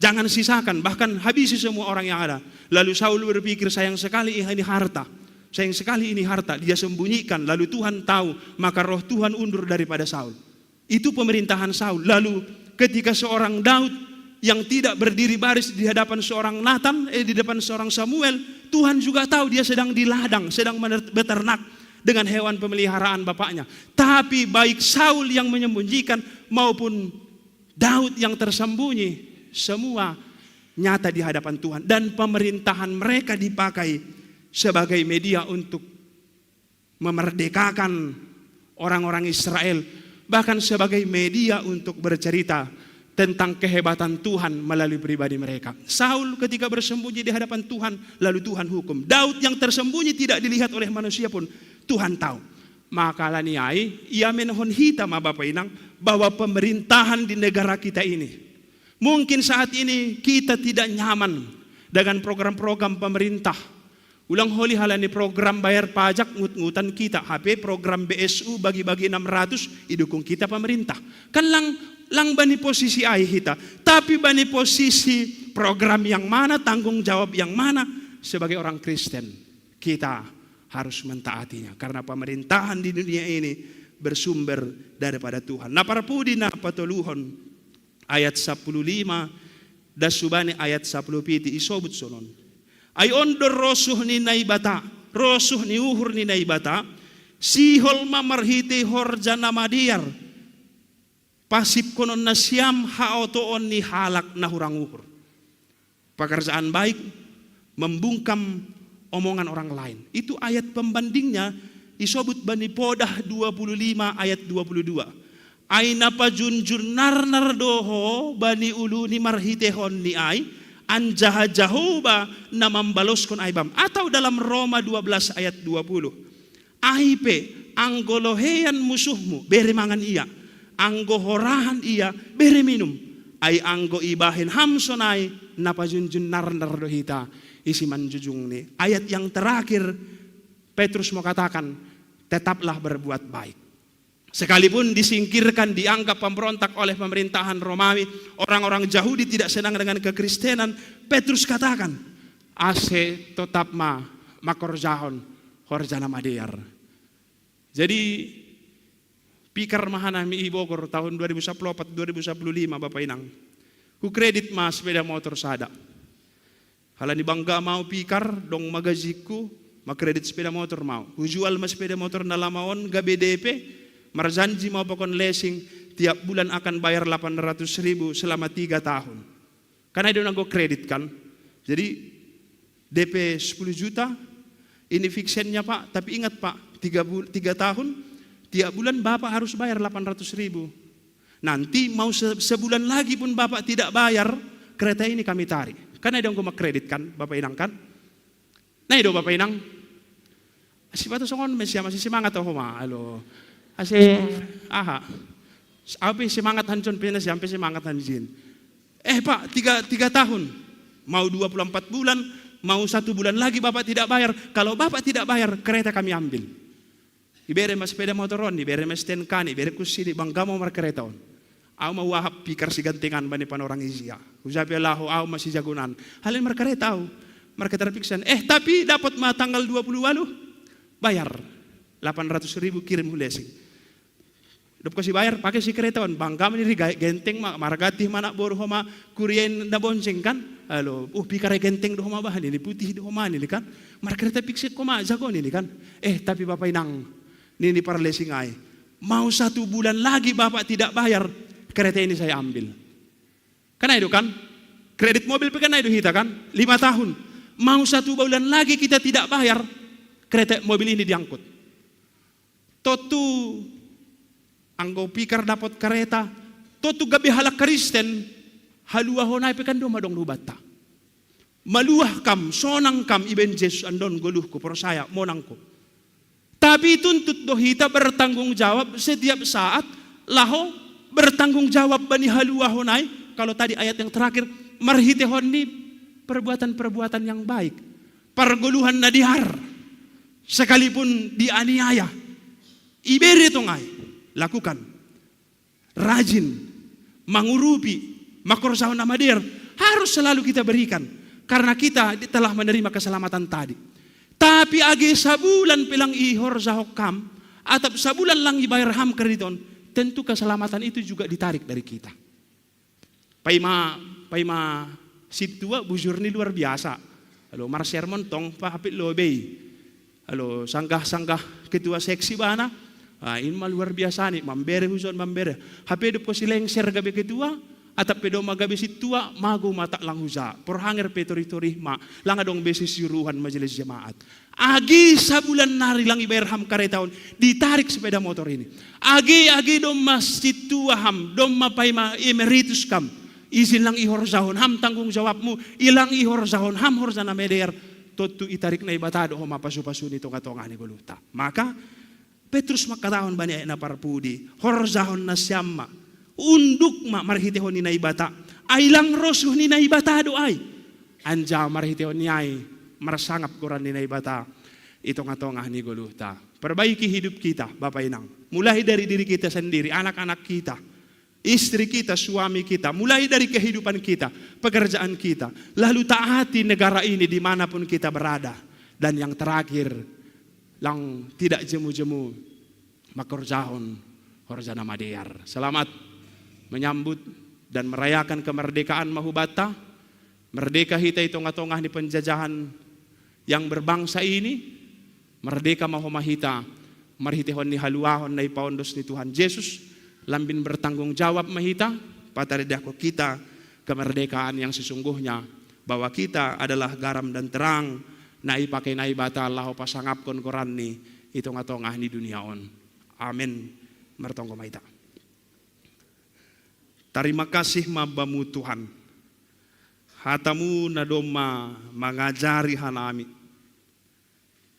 jangan sisakan, bahkan habisi semua orang yang ada. Lalu Saul berpikir, sayang sekali ini harta, sayang sekali ini harta, dia sembunyikan, lalu Tuhan tahu, maka roh Tuhan undur daripada Saul. Itu pemerintahan Saul. Lalu ketika seorang Daud yang tidak berdiri baris di hadapan seorang Nathan, di depan seorang Samuel, Tuhan juga tahu dia sedang di ladang, sedang beternak dengan hewan pemeliharaan bapaknya. Tapi baik Saul yang menyembunyikan maupun Daud yang tersembunyi, semua nyata di hadapan Tuhan. Dan pemerintahan mereka dipakai sebagai media untuk memerdekakan orang-orang Israel, bahkan sebagai media untuk bercerita tentang kehebatan Tuhan melalui pribadi mereka. Saul ketika bersembunyi di hadapan Tuhan, lalu Tuhan hukum. Daud yang tersembunyi tidak dilihat oleh manusia pun, Tuhan tahu. Maka laniai, ia menhon hitam Bapak Inang, bahwa pemerintahan di negara kita ini, mungkin saat ini kita tidak nyaman dengan program-program pemerintah. Ulang holi halani program bayar pajak ngut-ngutan kita, HP program BSU bagi-bagi 600 idukung kita pemerintah. Kan lang bani posisi ai kita, tapi bani posisi program yang mana, tanggung jawab yang mana sebagai orang Kristen kita harus mentaatinya, karena pemerintahan di dunia ini bersumber daripada Tuhan. Na parpudi na patuluhon ayat 15 dasubani ayat 10 piti isobut sonon. Ay ondor rosuh ni naibata, rosuh ni uhur ni naibata, sihol mamarhiti horja namadiyar, pasip konon na siyam haotoon ni halak na hurang uhur. Pekerjaan baik membungkam omongan orang lain. Itu ayat pembandingnya isobut bani Podah 25 ayat 22. Aina pajunjun nar doho bani ulu ni marhitehon ni ay anjaha jahoba namambalos kon aibam. Atau dalam Roma 12 ayat 20. Aipe anggolohean musuhmu beri mangan ia, anggohorahan ia beri minum. Ay anggo ibahin hamsonai napajunjun nar dohita isi manjujung ni. Ayat yang terakhir Petrus mau katakan, tetaplah berbuat baik. Sekalipun disingkirkan, dianggap pemberontak oleh pemerintahan Romawi, orang-orang Yahudi tidak senang dengan kekristenan, Petrus katakan, ase tetap makorjahon horjana madear. Jadi pikar mahanami Bogor tahun 2014-2015 Bapak Inang, ku kredit sepeda motor sada. Halani bangga mau pikar dong magajiku, makredit sepeda motor mau. Ku jual sepeda motor na lamaon ga BDP, marjanji mau pokon leasing, tiap bulan akan bayar 800.000 selama 3 tahun. Karena itu nanggo kredit kan. Jadi DP 10 juta, ini fiksennya Pak, tapi ingat Pak, 3 tahun, tiap bulan Bapak harus bayar 800.000. Nanti mau sebulan lagi pun Bapak tidak bayar, kereta ini kami tarik. Karena itu nanggo kredit kan, Bapak Inang kan. Nah itu Bapak Inang, asipatu songon masih semangat oh ma, alo. Ase aha. Apa semangat hancon penas sampai semangat hanjin. Pak, 3 tahun. Mau 24 bulan, mau 1 bulan lagi Bapak tidak bayar. Kalau Bapak tidak bayar, kereta kami ambil. Ibere mas sepeda motoron, ibere mas tenkan, ibere kusidi bangga mau kereta on. Aku mau wahap pikar si gantingan bani panorang izia. Usapi Allah, aku masih jagunan. Halin kereta aku. Mereka terpiksan. Tapi dapat tanggal 20 walu bayar 800.000 kirim hulesing. Dap kasih bayar pakai si kereta on. Bangga meniri genteng maragati mana boru homa kurien na bonceng kan. Halo, pikar genteng do homa bahan ini putih do homa ini kan. Mereka kereta piksit koma jagon ini kan. Tapi Bapak Inang ini para lesing ay. Mau 1 bulan lagi Bapak tidak bayar, kereta ini saya ambil. Karena itu kan kredit mobil pekan itu kita kan 5 tahun. Mau 1 bulan lagi kita tidak bayar, kereta mobil ini diangkut. Totu anggo pikar dapat kereta, totu gabi halak Kristen, halua honai pekan do madong rubata. Maluah kam, sonang kam iben Yesus andon goluhku persaya monangku. Tapi tuntut dohita bertanggung jawab setiap saat, laho bertanggung jawab bani halua honai. Kalau tadi ayat yang terakhir, marhite honni perbuatan-perbuatan yang baik. Pergoluhan nadihar, sekalipun dianiaya, iberi tongai, lakukan. Rajin, mengurupi, makorsahun namadir, harus selalu kita berikan. Karena kita telah menerima keselamatan tadi. Tapi agi sabulan pilang ihor zahokam, atau sabulan lang ibayar ham krediton, tentu keselamatan itu juga ditarik dari kita. Paima situa bujurni luar biasa. Halo mar sermon tong pa hapit lobei. Halo sanggah ketua seksi bana. Ini mah luar biasa nih, mambere huson mambere. Hape depo sileng ser gabe ketua, atap pedo magabe situa mago mata lang huza. Porhanger petori-tori ma, lang adong besi siruhan majelis jemaat. Agi sabulan nari lang ibayar ham karetaon, ditarik sepeda motor ini. Agi dom mas situa ham, dom mapaima emeritus kam. Izin lang ihor zahon ham tanggung jawabmu, ilang ihor zahon ham horzana meder, totu itarik na ibatado ho mapasu-pasu nito katonga ni guluta. Maka Petrus makatahon bani na parpudi, horzahon na siyamma, unduk marhitehon ni naibata, ay lang rosuh ni naibata doay, anja marhitehon ni ay, marsangap kuran ni naibata, itong atongah ni guluta. Perbaiki hidup kita, Bapak Inang, mulai dari diri kita sendiri, anak-anak kita, istri kita, suami kita, mulai dari kehidupan kita, pekerjaan kita, lalu taati negara ini dimanapun kita berada. Dan yang terakhir, lang tidak jemu-jemu makorjahon horjana madear. Selamat menyambut dan merayakan kemerdekaan Mahubata. Merdeka hita itu ngatongah di penjajahan yang berbangsa ini. Merdeka mahomahita marhitehon ni haluahon na ipaondos ni Tuhan Yesus. Lambin bertanggung jawab mahita pataridako kita kemerdekaan yang sesungguhnya, bahwa kita adalah garam dan terang na ipakai na ibata Allah pasangapkon koran ni itong atongah ni dunia on. Amin. Mertongko maita. Terima kasih mabamu Tuhan. Hatamu na doma mengajari hanami.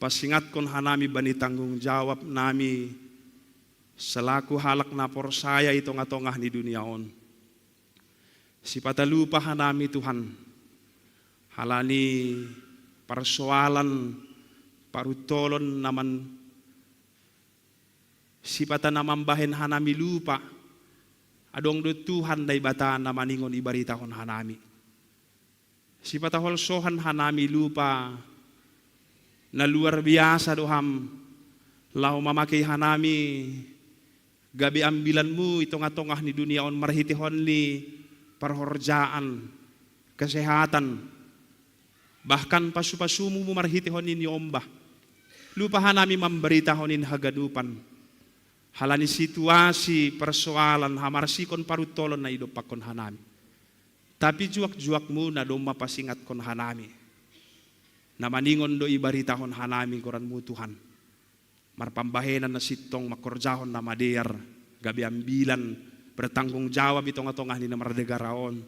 Pasingatkon hanami bani tanggung jawab nami selaku halak na porsaya itong atongah ni dunia on. Sipatalupa hanami Tuhan. Halani persoalan parutolon naman Sipata namambahen hanami lupa. Adong do Tuhan day bata na maningon ibaritahon hanami. Sipata holsohan hanami lupa na luar biasa doham. Lau mamakai hanami gabi ambilanmu itong atongah ni dunia on marhitihon ni perhorjaan, kesehatan, bahkan pasu-pasumu marhitihon ni ombah. Lupahan nami memberitahonin hagadupan. Halani situasi persoalan hamarsikon parutolon na idopakon hanami. Tapi juak-juakmu na doma pasingat kon hanami. Na maningon do ibaritahon hanami koranmu Tuhan. Marpambahenan na sitong makorjahon na madear, gabi ambilan, bertanggung jawab itong atongah ni na mardegaraon.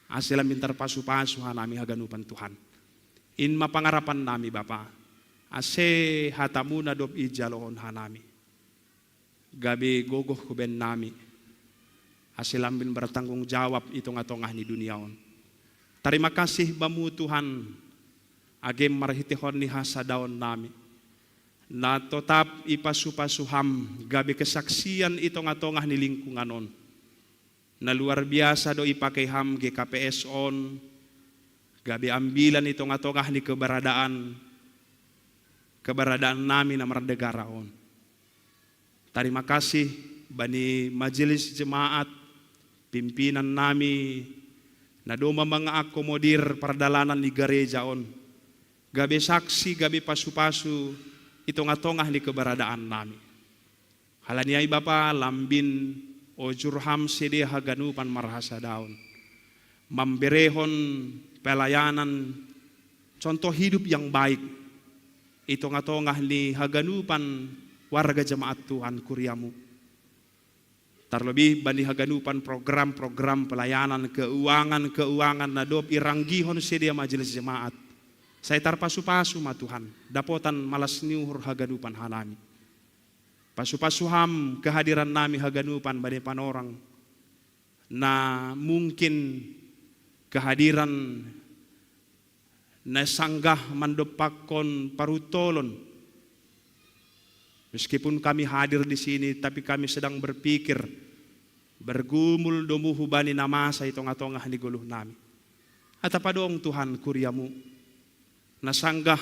Asila mintar pasu-pasu hanami haganupan Tuhan. In mapangarapan nami Bapa, ase hatamu na dob ijalohon hanami. Gabi gogoh kuben nami, asilambin bertanggung jawab itong atongah ni duniaon. Terima kasih bamu Tuhan, agem marhitihon ni hasadaon nami. Na tetap ipasu-pasuham gabi kesaksian itong atongah ni lingkunganon. Na luar biasa do ipakai ham GKPS on, gabi ambilan itong atongah ni keberadaan nami na merdegara on. Terima kasih bani majelis jemaat, pimpinan nami, na doma mga akomodir perdalanan ni gereja on. Gabi saksi, gabi pasu-pasu, itong atongah ni keberadaan nami. Halaniay Bapa lambin o jurham sedi haganupan marhasa daun. Memberehon pelayanan contoh hidup yang baik. Itong atongah ni haganupan warga jemaat Tuhan Kuriamu. Terlebih bani haganupan program-program pelayanan keuangan na dop iranggihon sedia majelis jemaat. Saya tarpasu-pasu ma Tuhan, dapotan malas niuhur haganupan hanami. Pasu-pasuham kehadiran nami haganupan bani panorang na mungkin kehadiran na sanggah mandopakon parutolon. Meskipun kami hadir di sini, tapi kami sedang berpikir bergumul domuhu bani namasa itong atongah ni guluh nami. Atapadong Tuhan Kuriamu, nasanggah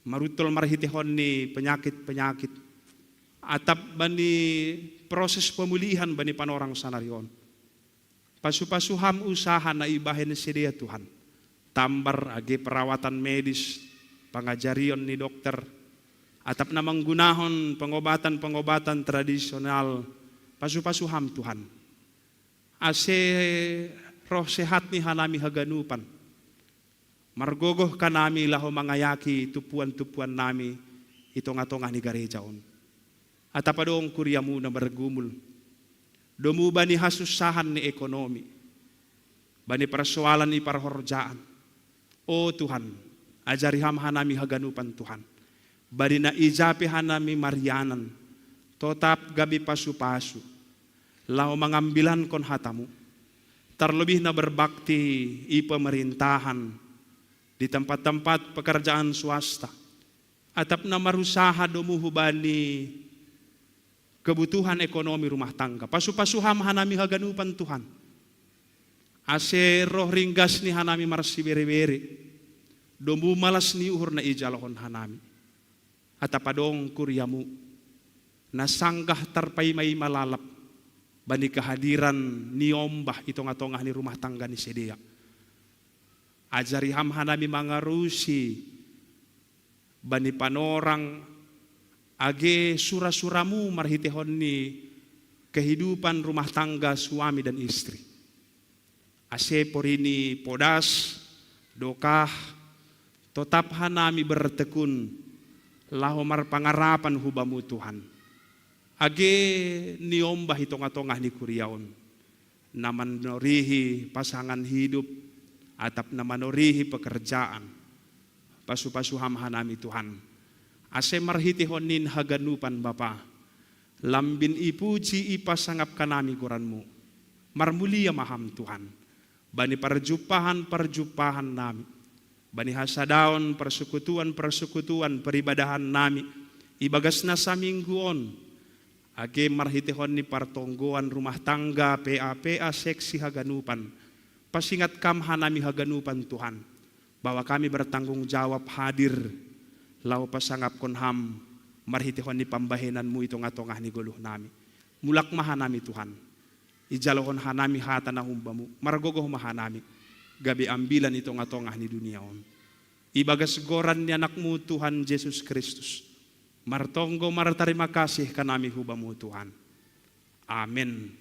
marutol marhitihon ni penyakit-penyakit atap bani proses pemulihan bani panorang sanarion. Pasu-pasuham usaha na ibahin sedia Tuhan. Tambar agi perawatan medis, pangajarion ni dokter, atap na manggunahon pengobatan-pengobatan tradisional. Pasu-pasuham Tuhan. Ase roh sehat ni hanami haganupan. Margogoh ka nami laho mangayaki tupuan-tupuan nami itong atongah ni garejaon. At apadong Kuriamu na bergumul. Domu bani hasusahan ni ekonomi. Bani persoalan ni parhorjaan. O Tuhan, ajariham hanami haganupan Tuhan. Bani na ijapi hanami marianan. Totap gabi pasu-pasu. Laho mangambilan kon hatamu. Terlebih na berbakti i pemerintahan di tempat-tempat pekerjaan swasta. Atap na marusaha domuhu bani kebutuhan ekonomi rumah tangga. Pasu-pasuham hanami haganupan Tuhan. Ase roh ringgas ni hanami marsi bere-bere. Domu malas ni uhur na ijalahon hanami. Atapadong Kuriamu, nasanggah tarpay may malalap bani kehadiran ni ombah itong atongah ni rumah tangga ni sedia. Ajariham hanami mangarusi bani panorang age sura-suramu marhitihon ni kehidupan rumah tangga suami dan istri. Ase porini podas dokah tetap hanami bertekun lahomar pangarapan hubamu Tuhan. Age niombah itong atongah ni Kuriaon na manorihi pasangan hidup atap na manorihi pekerjaan. Pasu-pasuham hanami Tuhan. Ase marhitihon nin haganupan Bapa. Lambin ipuji ipasangap kanami kuranmu. Marmulia maham Tuhan. Bani perjumpahan nami. Bani hasadaon persekutuan peribadahan nami. Ibagas na sa mingguon. Age marhitehon ni partonggoan rumah tangga PA seksi Haganupan. Pasingat kam hanami Haganupan Tuhan. Bahwa kami bertanggung jawab hadir. Lau pasangap konham marhitehon ni pambahenanmu itu ngatongah ni guluh nami. Mulak mahanami Tuhan. Ijalohon hanami hata na humbamu. Margogoh mahanami. Gabi ambilan itu ngatongah ni dunia on. Ibagas goran ni anakmu Tuhan Yesus Kristus. Martonggo martarima kasih kanami hubamu Tuhan. Amin.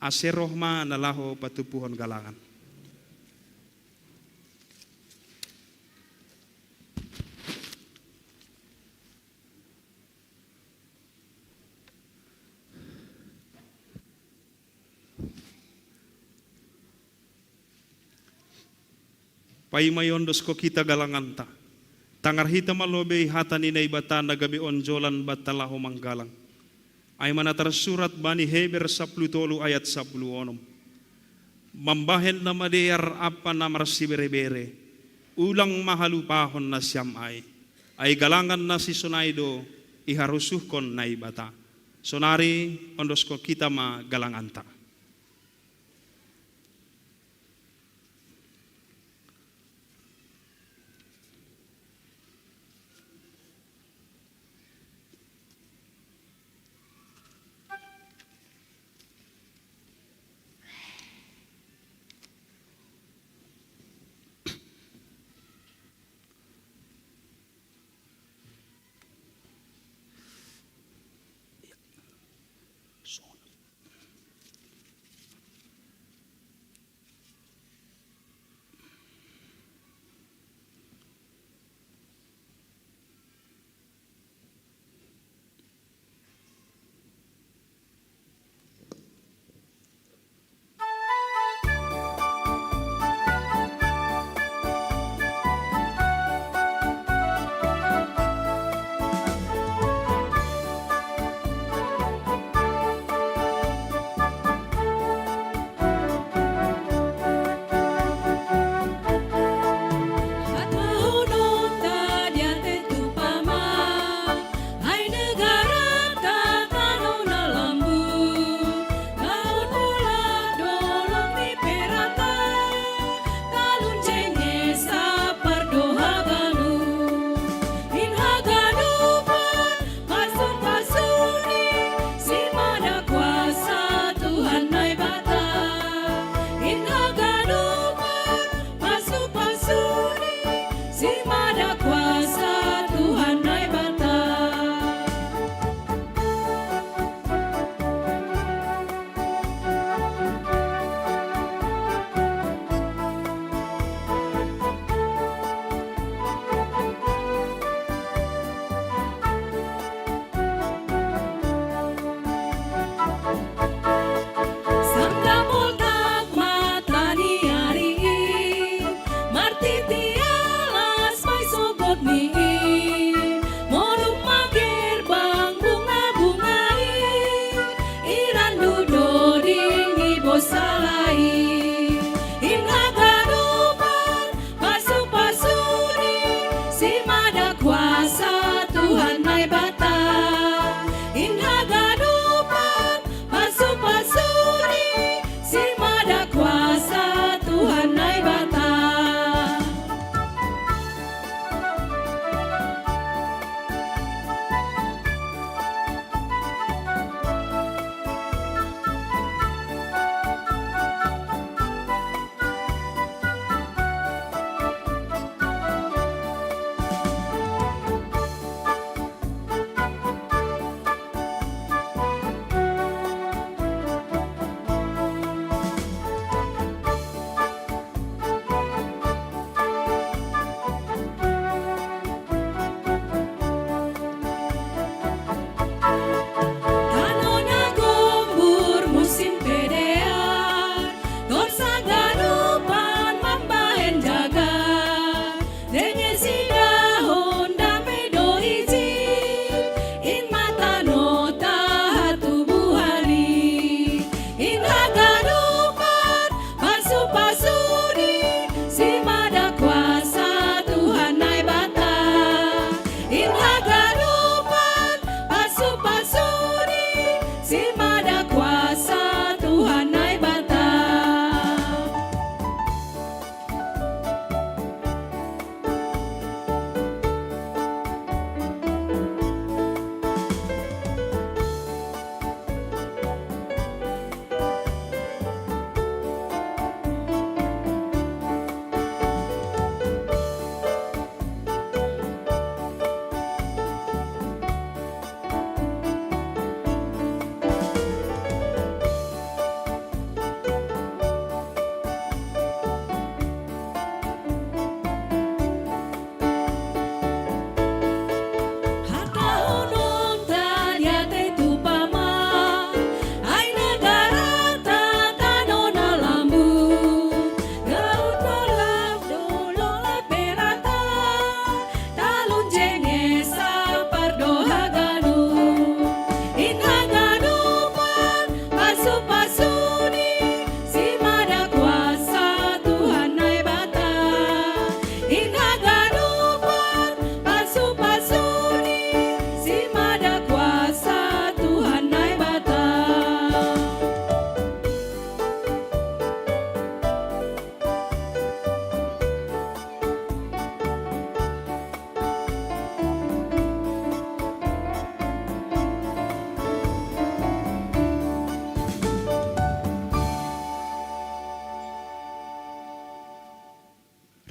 Ase rohma nalaho patupuhon galangan. Paimayondos ko kita galanganta. Tangar hita malobe hata ni naibata na gabi onjolan batalaho manggalang. Ay manatar surat bani Heber 10 ayat 10. Mambahen na madeyar apa na marsibere-bere. Ulang mahalupahon na siyam ay galangan na si Sunaydo iharusuhkon na ibata. Sonari ondos ko kita magalanganta.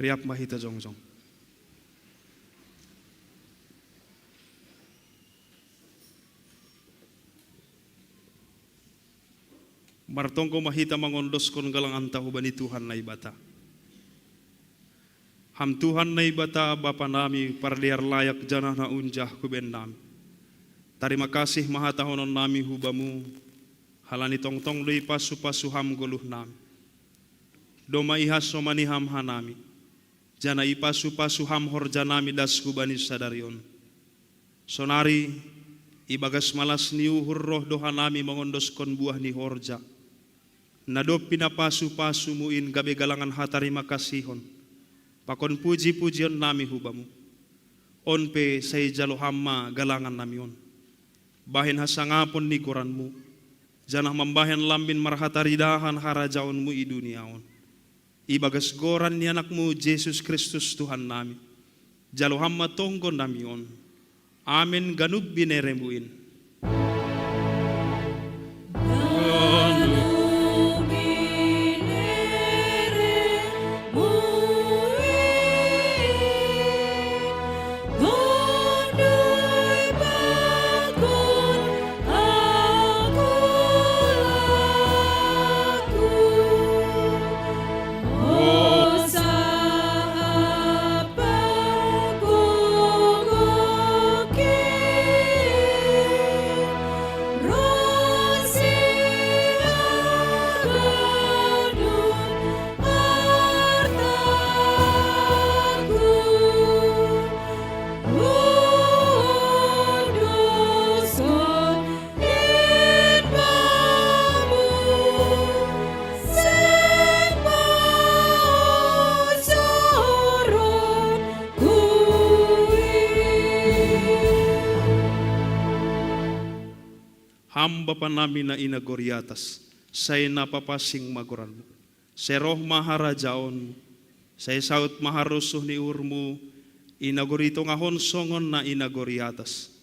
riap mahita jongjong. Martongko mahita mangondos kon galang anta hubani Tuhan na ibata. Ham Tuhan na ibata Bapa nami parliar layak janah na unjah kuben nami. Terima kasih mahatahonon nami hubamu halani tongtong lui pasu ham goluh nami. Doma ihas somani ham hanami. Jana ipasu ham horjanami das hubani sadarion. Sonari ibagas malas niuhur roh dohanami mengondos kon buah ni horja. Nadop pinapasu muin gabe galangan hatarima kasihon. Pakon puji-pujion nami hubamu. Onpe say jalo hamma galangan nami on. Bahin hasangapon ni koranmu. Janah membahen lambin marhataridahan harajaonmu i duniaon. Ibagas goran ni anakmu Yesus Kristus Tuhan nami. Jalo hamma tonggo nami on. Amin ganub bineremuin. Hamba pa namin na inagoriatas, say napapasing magoran mo. Seroh maharajaon, say saut maharusuh ni urmu, inagorito ngahon songon na inagoriatas.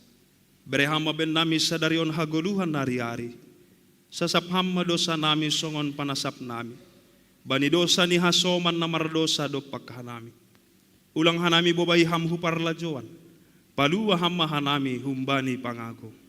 Berehama ben nami sadarion haguluhan nari-ari. Sasapham madosa nami songon panasap nami. Banidosa ni hasoman na mardosa do pagkahanami. Ulang hanami bobay hamhu parlajoan. Paluwa hamma hanami humbani pangago.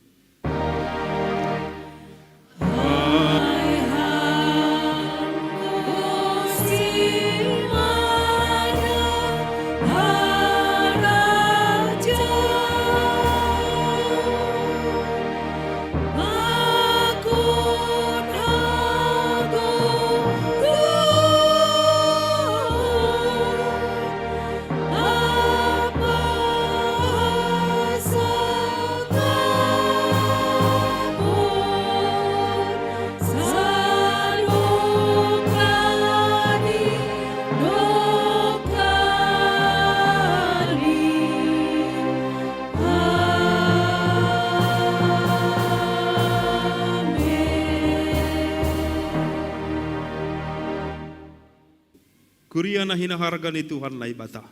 Kuria na hinaharga ni Tuhan na ibata.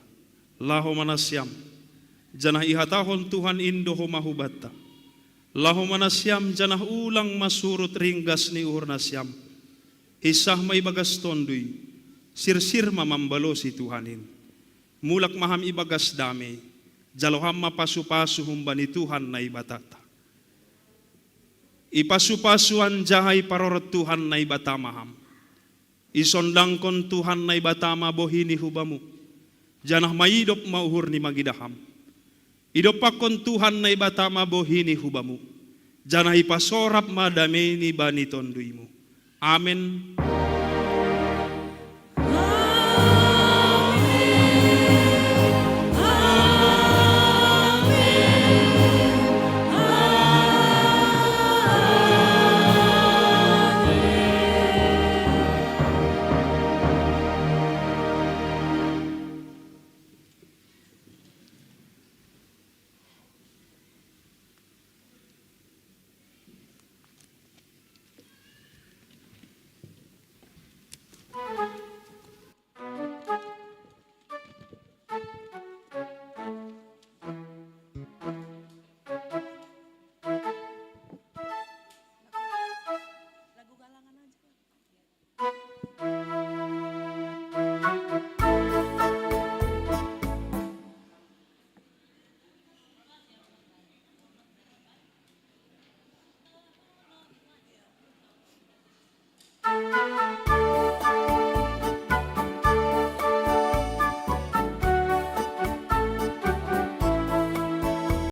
Laho manasyam. Janah ihatahon Tuhan indo humahubata. Laho manasyam janah ulang masurut ringgas ni uhur nasyam. Isah may bagas tondoy. Sirsir mamambalo si Tuhanin. Mulak maham ibagas dami. Jaloham mapasu-pasu humba ni Tuhan na ibatata. Ipasu-pasuan jahay parorot Tuhan na ibata maham. Isondangkon Tuhan na ibatama bohini hubamu. Janah maidop mauhur ni magidaham. Idopakon Tuhan na ibatama bohini hubamu. Janah ipasorap madame ni bani tonduimu. Amin.